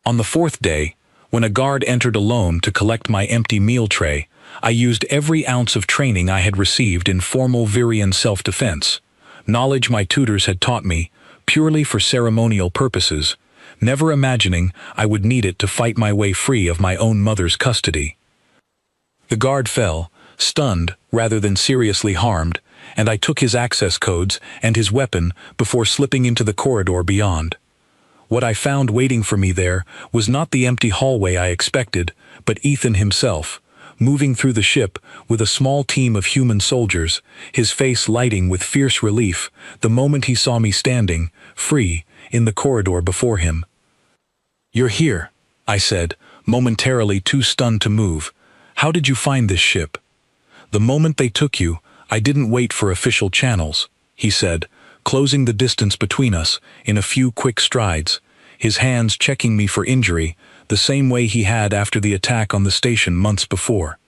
On the fourth day, when a guard entered alone to collect my empty meal tray, I used every ounce of training I had received in formal Virian self-defense, knowledge my tutors had taught me, purely for ceremonial purposes, never imagining I would need it to fight my way free of my own mother's custody. The guard fell, stunned rather than seriously harmed, and I took his access codes and his weapon before slipping into the corridor beyond. What I found waiting for me there was not the empty hallway I expected, but Ethan himself, moving through the ship with a small team of human soldiers, his face lighting with fierce relief the moment he saw me standing, free, in the corridor before him. "You're here," I said, momentarily too stunned to move. "How did you find this ship?" "The moment they took you, I didn't wait for official channels," he said, closing the distance between us in a few quick strides, his hands checking me for injury, the same way he had after the attack on the station months before.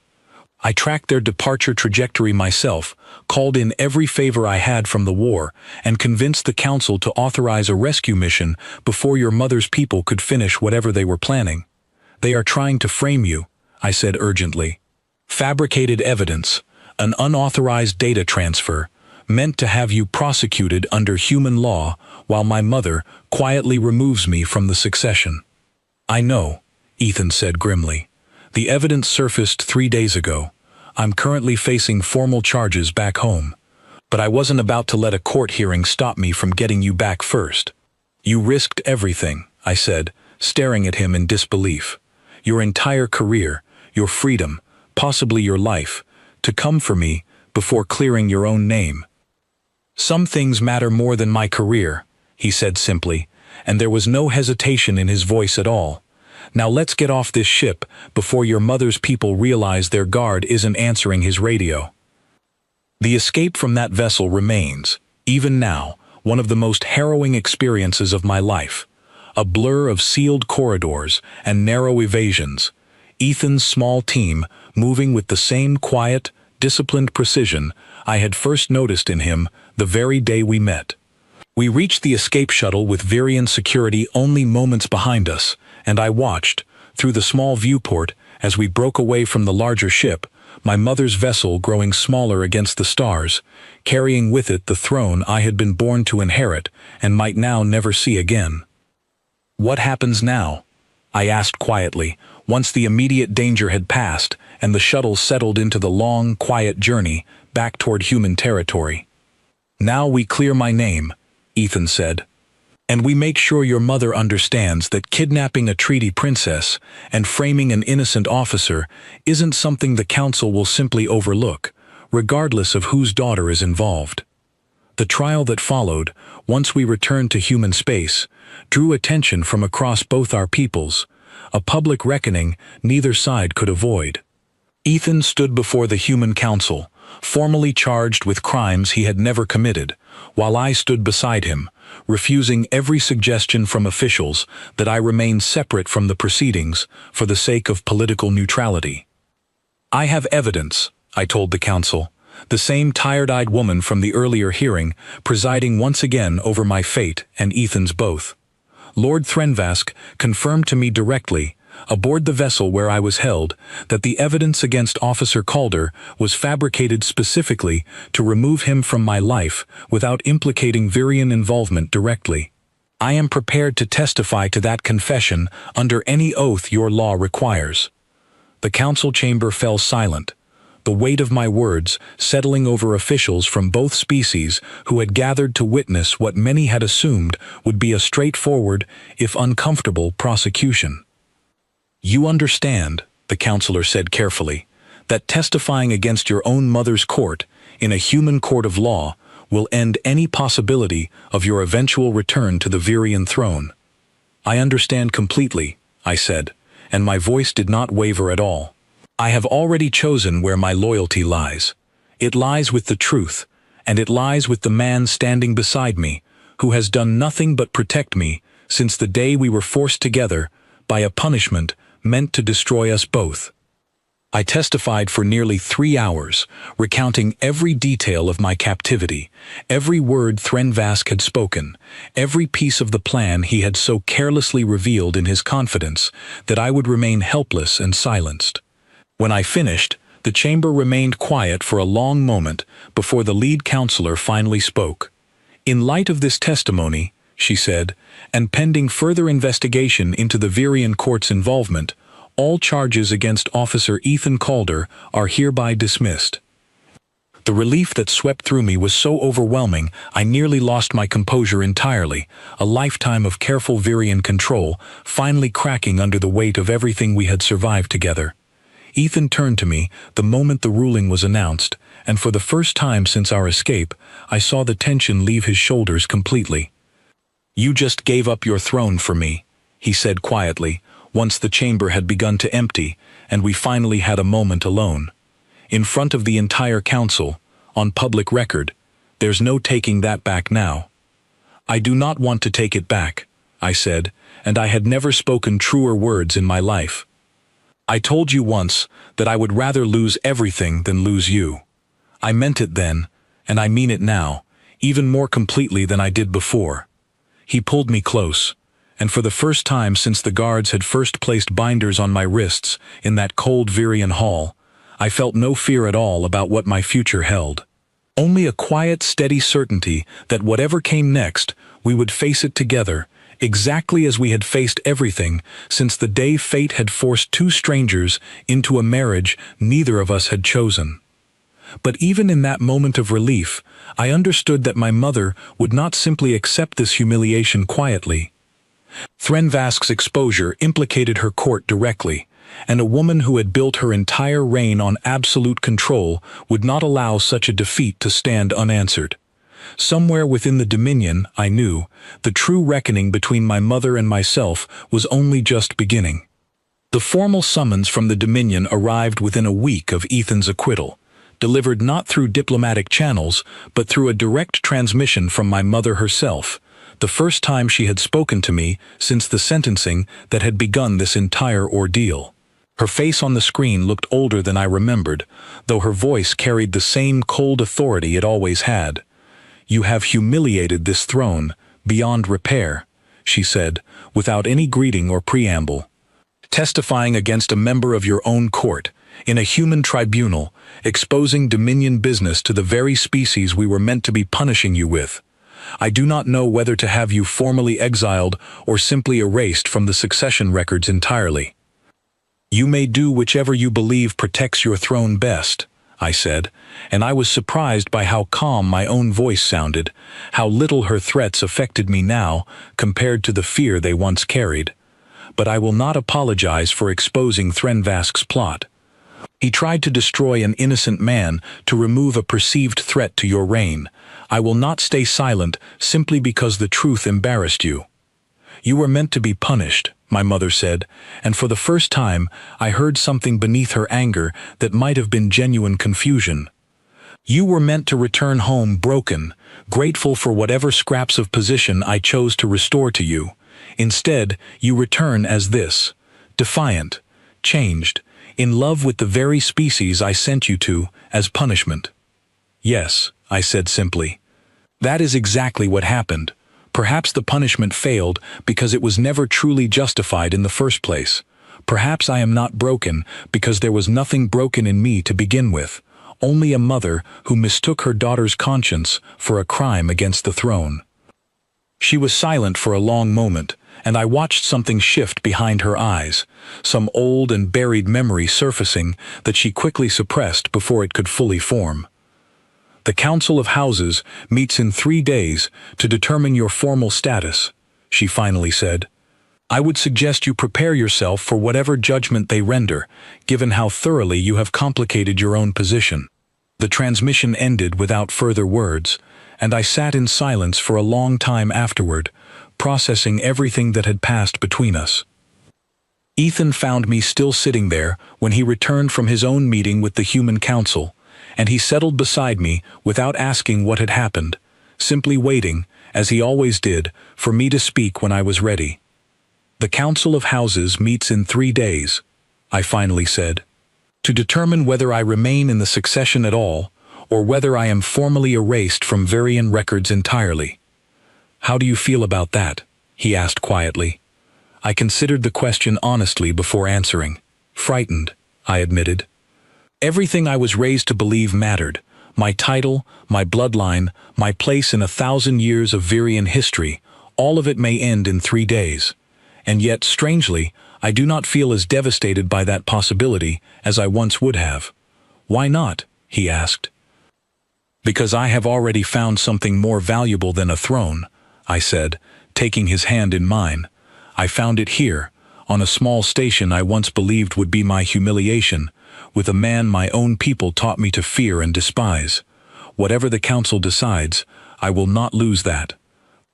"I tracked their departure trajectory myself, called in every favor I had from the war, and convinced the council to authorize a rescue mission before your mother's people could finish whatever they were planning. They are trying to frame you," I said urgently. "Fabricated evidence, an unauthorized data transfer, meant to have you prosecuted under human law while my mother quietly removes me from the succession." "I know," Ethan said grimly. "The evidence surfaced 3 days ago. I'm currently facing formal charges back home. But I wasn't about to let a court hearing stop me from getting you back first." "You risked everything," I said, staring at him in disbelief. "Your entire career, your freedom, possibly your life, to come for me before clearing your own name." "Some things matter more than my career," he said simply, and there was no hesitation in his voice at all. "Now let's get off this ship before your mother's people realize their guard isn't answering his radio." The escape from that vessel remains, even now, one of the most harrowing experiences of my life. A blur of sealed corridors and narrow evasions. Ethan's small team moving with the same quiet, disciplined precision I had first noticed in him the very day we met. We reached the escape shuttle with Virian security only moments behind us, and I watched, through the small viewport, as we broke away from the larger ship, my mother's vessel growing smaller against the stars, carrying with it the throne I had been born to inherit and might now never see again. "What happens now?" I asked quietly, once the immediate danger had passed and the shuttle settled into the long, quiet journey back toward human territory. "Now we clear my name," Ethan said. "And we make sure your mother understands that kidnapping a treaty princess and framing an innocent officer isn't something the council will simply overlook, regardless of whose daughter is involved." The trial that followed, once we returned to human space, drew attention from across both our peoples, a public reckoning neither side could avoid. Ethan stood before the human council, formally charged with crimes he had never committed, while I stood beside him, refusing every suggestion from officials that I remain separate from the proceedings for the sake of political neutrality. "I have evidence," I told the council, the same tired-eyed woman from the earlier hearing presiding once again over my fate and Ethan's both. Lord Threnvask confirmed to me directly, aboard the vessel where I was held, that the evidence against Officer Calder was fabricated specifically to remove him from my life without implicating Virian involvement directly. "I am prepared to testify to that confession under any oath your law requires." The council chamber fell silent, the weight of my words settling over officials from both species who had gathered to witness what many had assumed would be a straightforward, if uncomfortable, prosecution. "You understand," the counselor said carefully, "that testifying against your own mother's court, in a human court of law, will end any possibility of your eventual return to the Virian throne." "I understand completely," I said, and my voice did not waver at all. "I have already chosen where my loyalty lies. It lies with the truth, and it lies with the man standing beside me, who has done nothing but protect me since the day we were forced together by a punishment meant to destroy us both." I testified for nearly 3 hours, recounting every detail of my captivity, every word Threnvask had spoken, every piece of the plan he had so carelessly revealed in his confidence that I would remain helpless and silenced. When I finished, the chamber remained quiet for a long moment before the lead counselor finally spoke. "In light of this testimony," she said, "and pending further investigation into the Virian court's involvement, all charges against Officer Ethan Calder are hereby dismissed." The relief that swept through me was so overwhelming I nearly lost my composure entirely, a lifetime of careful Virian control finally cracking under the weight of everything we had survived together. Ethan turned to me the moment the ruling was announced, and for the first time since our escape, I saw the tension leave his shoulders completely. "You just gave up your throne for me," he said quietly, once the chamber had begun to empty, and we finally had a moment alone. In front of the entire council, on public record, there's no taking that back now. "I do not want to take it back," I said, and I had never spoken truer words in my life. "I told you once that I would rather lose everything than lose you. I meant it then, and I mean it now, even more completely than I did before." He pulled me close, and for the first time since the guards had first placed binders on my wrists in that cold Virian hall, I felt no fear at all about what my future held. Only a quiet, steady certainty that whatever came next, we would face it together, exactly as we had faced everything since the day fate had forced two strangers into a marriage neither of us had chosen. But even in that moment of relief, I understood that my mother would not simply accept this humiliation quietly. Threnvask's exposure implicated her court directly, and a woman who had built her entire reign on absolute control would not allow such a defeat to stand unanswered. Somewhere within the Dominion, I knew, the true reckoning between my mother and myself was only just beginning. The formal summons from the Dominion arrived within a week of Ethan's acquittal, delivered not through diplomatic channels, but through a direct transmission from my mother herself, the first time she had spoken to me since the sentencing that had begun this entire ordeal. Her face on the screen looked older than I remembered, though her voice carried the same cold authority it always had. "You have humiliated this throne, beyond repair," she said, without any greeting or preamble. "Testifying against a member of your own court, in a human tribunal, exposing dominion business to the very species we were meant to be punishing you with. I do not know whether to have you formally exiled or simply erased from the succession records entirely." "You may do whichever you believe protects your throne best," I said, and I was surprised by how calm my own voice sounded, how little her threats affected me now compared to the fear they once carried. "But I will not apologize for exposing Threnvask's plot. He tried to destroy an innocent man to remove a perceived threat to your reign. I will not stay silent simply because the truth embarrassed you." "You were meant to be punished," my mother said, and for the first time I heard something beneath her anger that might have been genuine confusion. "You were meant to return home broken, grateful for whatever scraps of position I chose to restore to you. Instead, you return as this, defiant, changed, in love with the very species I sent you to as punishment." "Yes," I said simply. "That is exactly what happened. Perhaps the punishment failed because it was never truly justified in the first place. Perhaps I am not broken because there was nothing broken in me to begin with, only a mother who mistook her daughter's conscience for a crime against the throne." She was silent for a long moment, and I watched something shift behind her eyes, some old and buried memory surfacing that she quickly suppressed before it could fully form. "The Council of Houses meets in 3 days to determine your formal status," she finally said. "I would suggest you prepare yourself for whatever judgment they render, given how thoroughly you have complicated your own position." The transmission ended without further words, and I sat in silence for a long time afterward, processing everything that had passed between us. Ethan found me still sitting there when he returned from his own meeting with the Human Council, and he settled beside me without asking what had happened, simply waiting, as he always did, for me to speak when I was ready. "The Council of Houses meets in 3 days," I finally said, "to determine whether I remain in the succession at all, or whether I am formally erased from Varian records entirely." "How do you feel about that?" he asked quietly. I considered the question honestly before answering. "Frightened," I admitted. Everything I was raised to believe mattered. My title, my bloodline, my place in 1,000 years of Virian history, all of it may end in 3 days. And yet, strangely, I do not feel as devastated by that possibility as I once would have. "Why not?" he asked. "Because I have already found something more valuable than a throne," I said, taking his hand in mine. "I found it here, on a small station I once believed would be my humiliation, with a man my own people taught me to fear and despise. Whatever the council decides, I will not lose that.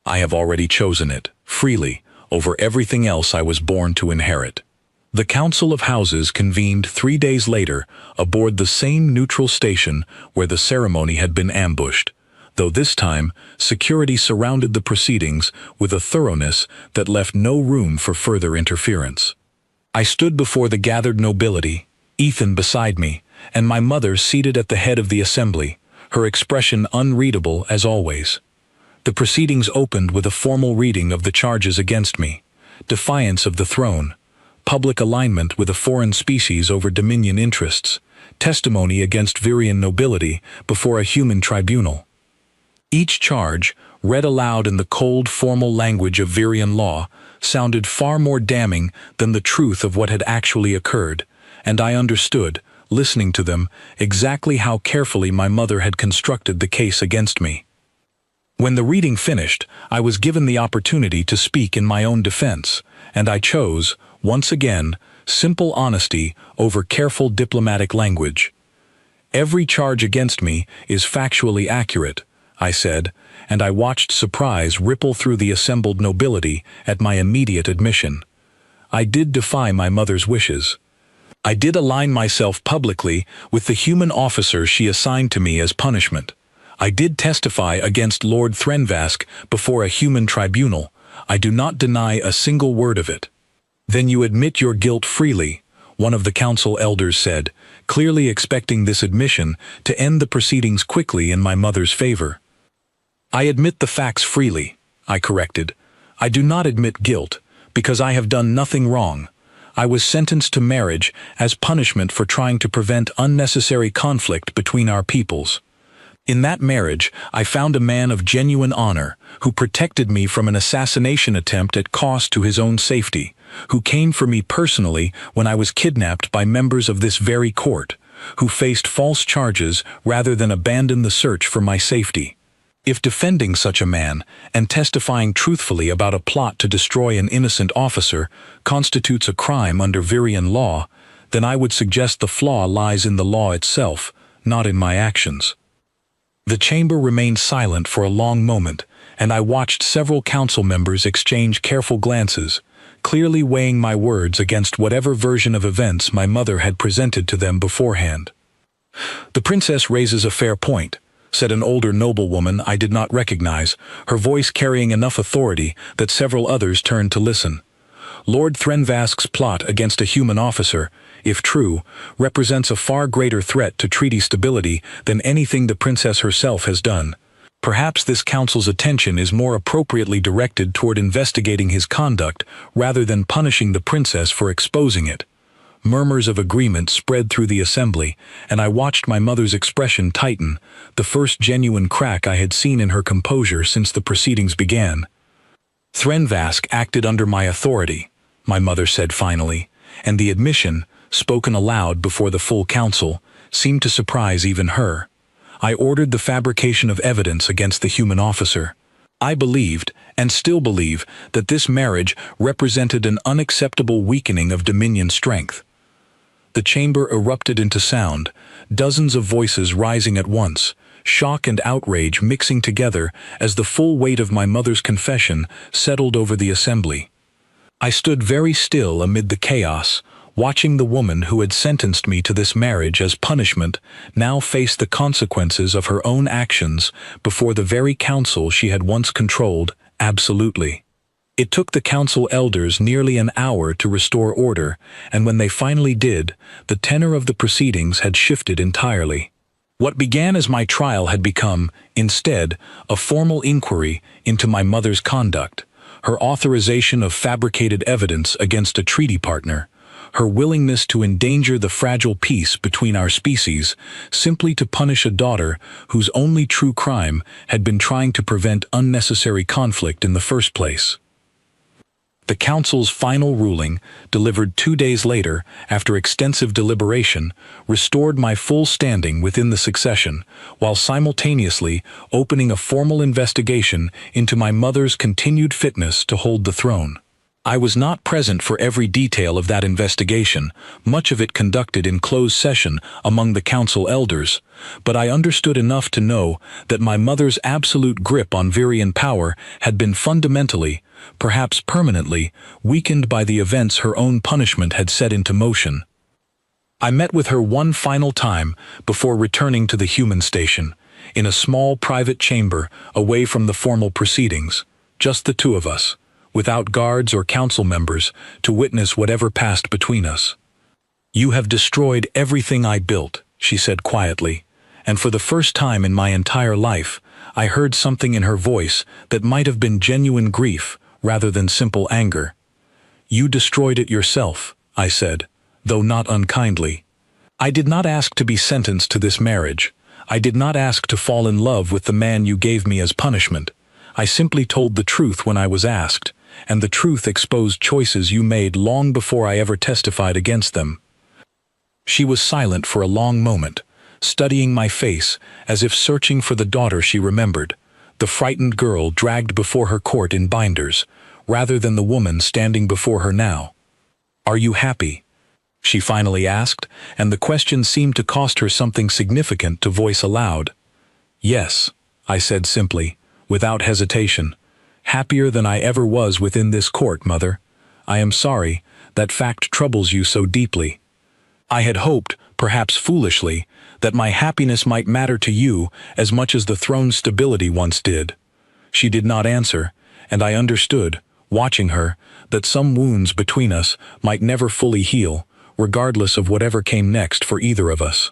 I have already chosen it, freely, over everything else I was born to inherit." The Council of Houses convened 3 days later aboard the same neutral station where the ceremony had been ambushed, though this time security surrounded the proceedings with a thoroughness that left no room for further interference. I stood before the gathered nobility, Ethan beside me, and my mother seated at the head of the assembly, her expression unreadable as always. The proceedings opened with a formal reading of the charges against me: defiance of the throne, public alignment with a foreign species over dominion interests, testimony against Virian nobility before a human tribunal. Each charge, read aloud in the cold, formal language of Virian law, sounded far more damning than the truth of what had actually occurred, and I understood, listening to them, exactly how carefully my mother had constructed the case against me. When the reading finished, I was given the opportunity to speak in my own defense, and I chose, once again, simple honesty over careful diplomatic language. "Every charge against me is factually accurate," I said, and I watched surprise ripple through the assembled nobility at my immediate admission. I did defy my mother's wishes. I did align myself publicly with the human officer she assigned to me as punishment. I did testify against Lord Threnvask before a human tribunal. I do not deny a single word of it. "Then you admit your guilt freely," one of the council elders said, clearly expecting this admission to end the proceedings quickly in my mother's favor. "I admit the facts freely," I corrected. "I do not admit guilt, because I have done nothing wrong. I was sentenced to marriage as punishment for trying to prevent unnecessary conflict between our peoples. In that marriage, I found a man of genuine honor, who protected me from an assassination attempt at cost to his own safety, who came for me personally when I was kidnapped by members of this very court, who faced false charges rather than abandon the search for my safety. If defending such a man, and testifying truthfully about a plot to destroy an innocent officer, constitutes a crime under Virian law, then I would suggest the flaw lies in the law itself, not in my actions." The chamber remained silent for a long moment, and I watched several council members exchange careful glances, clearly weighing my words against whatever version of events my mother had presented to them beforehand. "The princess raises a fair point," said an older noblewoman I did not recognize, her voice carrying enough authority that several others turned to listen. "Lord Threnvask's plot against a human officer, if true, represents a far greater threat to treaty stability than anything the princess herself has done. Perhaps this council's attention is more appropriately directed toward investigating his conduct rather than punishing the princess for exposing it." Murmurs of agreement spread through the assembly, and I watched my mother's expression tighten, the first genuine crack I had seen in her composure since the proceedings began. "Threnvask acted under my authority," my mother said finally, and the admission, spoken aloud before the full council, seemed to surprise even her. "I ordered the fabrication of evidence against the human officer. I believed, and still believe, that this marriage represented an unacceptable weakening of Dominion strength." The chamber erupted into sound, dozens of voices rising at once, shock and outrage mixing together as the full weight of my mother's confession settled over the assembly. I stood very still amid the chaos, watching the woman who had sentenced me to this marriage as punishment now face the consequences of her own actions before the very council she had once controlled absolutely. It took the council elders nearly an hour to restore order, and when they finally did, the tenor of the proceedings had shifted entirely. What began as my trial had become, instead, a formal inquiry into my mother's conduct, her authorization of fabricated evidence against a treaty partner, her willingness to endanger the fragile peace between our species simply to punish a daughter whose only true crime had been trying to prevent unnecessary conflict in the first place. The council's final ruling, delivered 2 days later after extensive deliberation, restored my full standing within the succession, while simultaneously opening a formal investigation into my mother's continued fitness to hold the throne. I was not present for every detail of that investigation, much of it conducted in closed session among the council elders, but I understood enough to know that my mother's absolute grip on Virian power had been fundamentally, perhaps permanently, weakened by the events her own punishment had set into motion. I met with her one final time before returning to the human station, in a small private chamber away from the formal proceedings, just the two of us, without guards or council members, to witness whatever passed between us. "You have destroyed everything I built," she said quietly, and for the first time in my entire life, I heard something in her voice that might have been genuine grief rather than simple anger. "You destroyed it yourself," I said, though not unkindly. "I did not ask to be sentenced to this marriage. I did not ask to fall in love with the man you gave me as punishment. I simply told the truth when I was asked, and the truth exposed choices you made long before I ever testified against them." She was silent for a long moment, studying my face as if searching for the daughter she remembered, the frightened girl dragged before her court in binders, rather than the woman standing before her now. "Are you happy?" she finally asked, and the question seemed to cost her something significant to voice aloud. "Yes," I said simply, without hesitation. "Happier than I ever was within this court, Mother. I am sorry that fact troubles you so deeply. I had hoped, perhaps foolishly, that my happiness might matter to you as much as the throne's stability once did." She did not answer, and I understood, watching her, that some wounds between us might never fully heal, regardless of whatever came next for either of us.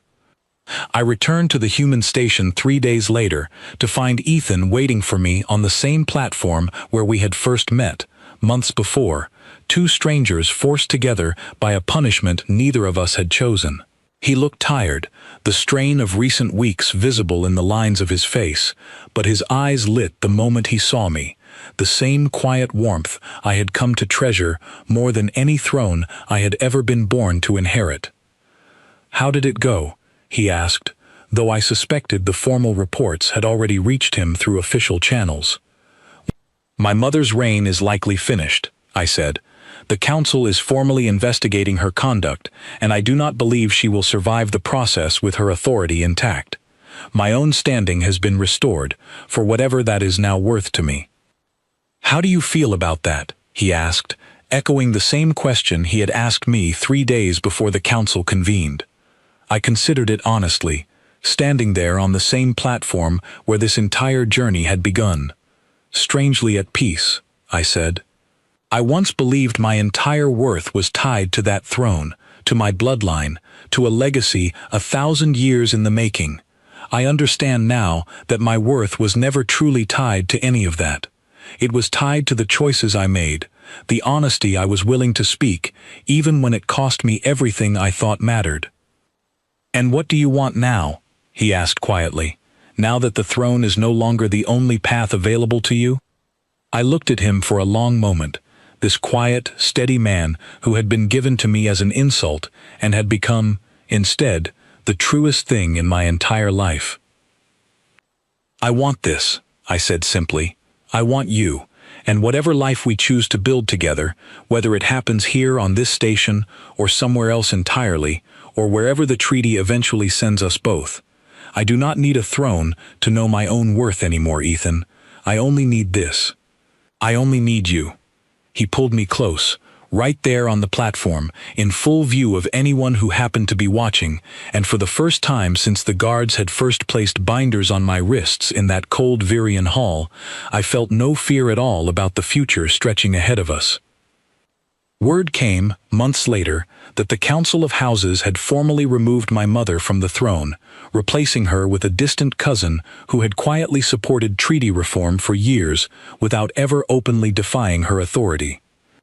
I returned to the human station 3 days later to find Ethan waiting for me on the same platform where we had first met, months before, two strangers forced together by a punishment neither of us had chosen. He looked tired, the strain of recent weeks visible in the lines of his face, but his eyes lit the moment he saw me, the same quiet warmth I had come to treasure more than any throne I had ever been born to inherit. "How did it go?" he asked, though I suspected the formal reports had already reached him through official channels. "My mother's reign is likely finished," I said. "The council is formally investigating her conduct, and I do not believe she will survive the process with her authority intact. My own standing has been restored, for whatever that is now worth to me." "How do you feel about that?" he asked, echoing the same question he had asked me 3 days before the council convened. I considered it honestly, standing there on the same platform where this entire journey had begun. "Strangely at peace," I said. "I once believed my entire worth was tied to that throne, to my bloodline, to a legacy 1,000 years in the making. I understand now that my worth was never truly tied to any of that. It was tied to the choices I made, the honesty I was willing to speak, even when it cost me everything I thought mattered." "And what do you want now?" he asked quietly, "now that the throne is no longer the only path available to you?" I looked at him for a long moment, this quiet, steady man who had been given to me as an insult and had become, instead, the truest thing in my entire life. "I want this," I said simply. "I want you, and whatever life we choose to build together, whether it happens here on this station or somewhere else entirely, or wherever the treaty eventually sends us both. I do not need a throne to know my own worth anymore, Ethan. I only need this. I only need you." He pulled me close, right there on the platform, in full view of anyone who happened to be watching, and for the first time since the guards had first placed binders on my wrists in that cold Virian hall, I felt no fear at all about the future stretching ahead of us. Word came, months later, that the Council of Houses had formally removed my mother from the throne, replacing her with a distant cousin who had quietly supported treaty reform for years without ever openly defying her authority.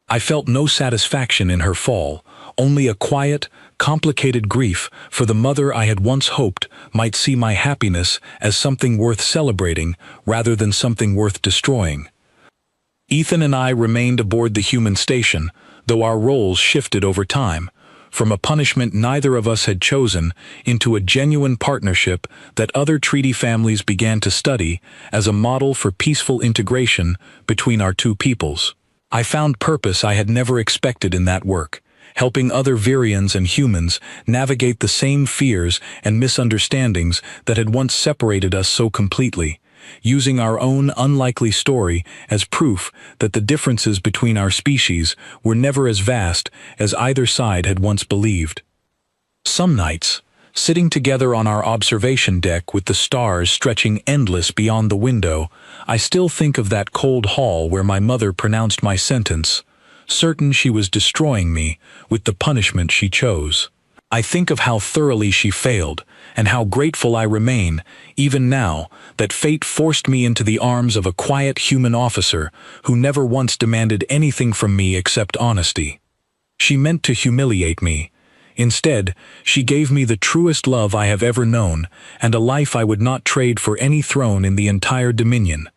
I felt no satisfaction in her fall, only a quiet, complicated grief for the mother I had once hoped might see my happiness as something worth celebrating rather than something worth destroying. Ethan and I remained aboard the human station, though our roles shifted over time, from a punishment neither of us had chosen into a genuine partnership that other treaty families began to study as a model for peaceful integration between our two peoples. I found purpose I had never expected in that work, helping other Virians and humans navigate the same fears and misunderstandings that had once separated us so completely, using our own unlikely story as proof that the differences between our species were never as vast as either side had once believed. Some nights, sitting together on our observation deck with the stars stretching endless beyond the window, I still think of that cold hall where my mother pronounced my sentence, certain she was destroying me with the punishment she chose. I think of how thoroughly she failed, and how grateful I remain, even now, that fate forced me into the arms of a quiet human officer who never once demanded anything from me except honesty. She meant to humiliate me. Instead, she gave me the truest love I have ever known, and a life I would not trade for any throne in the entire Dominion.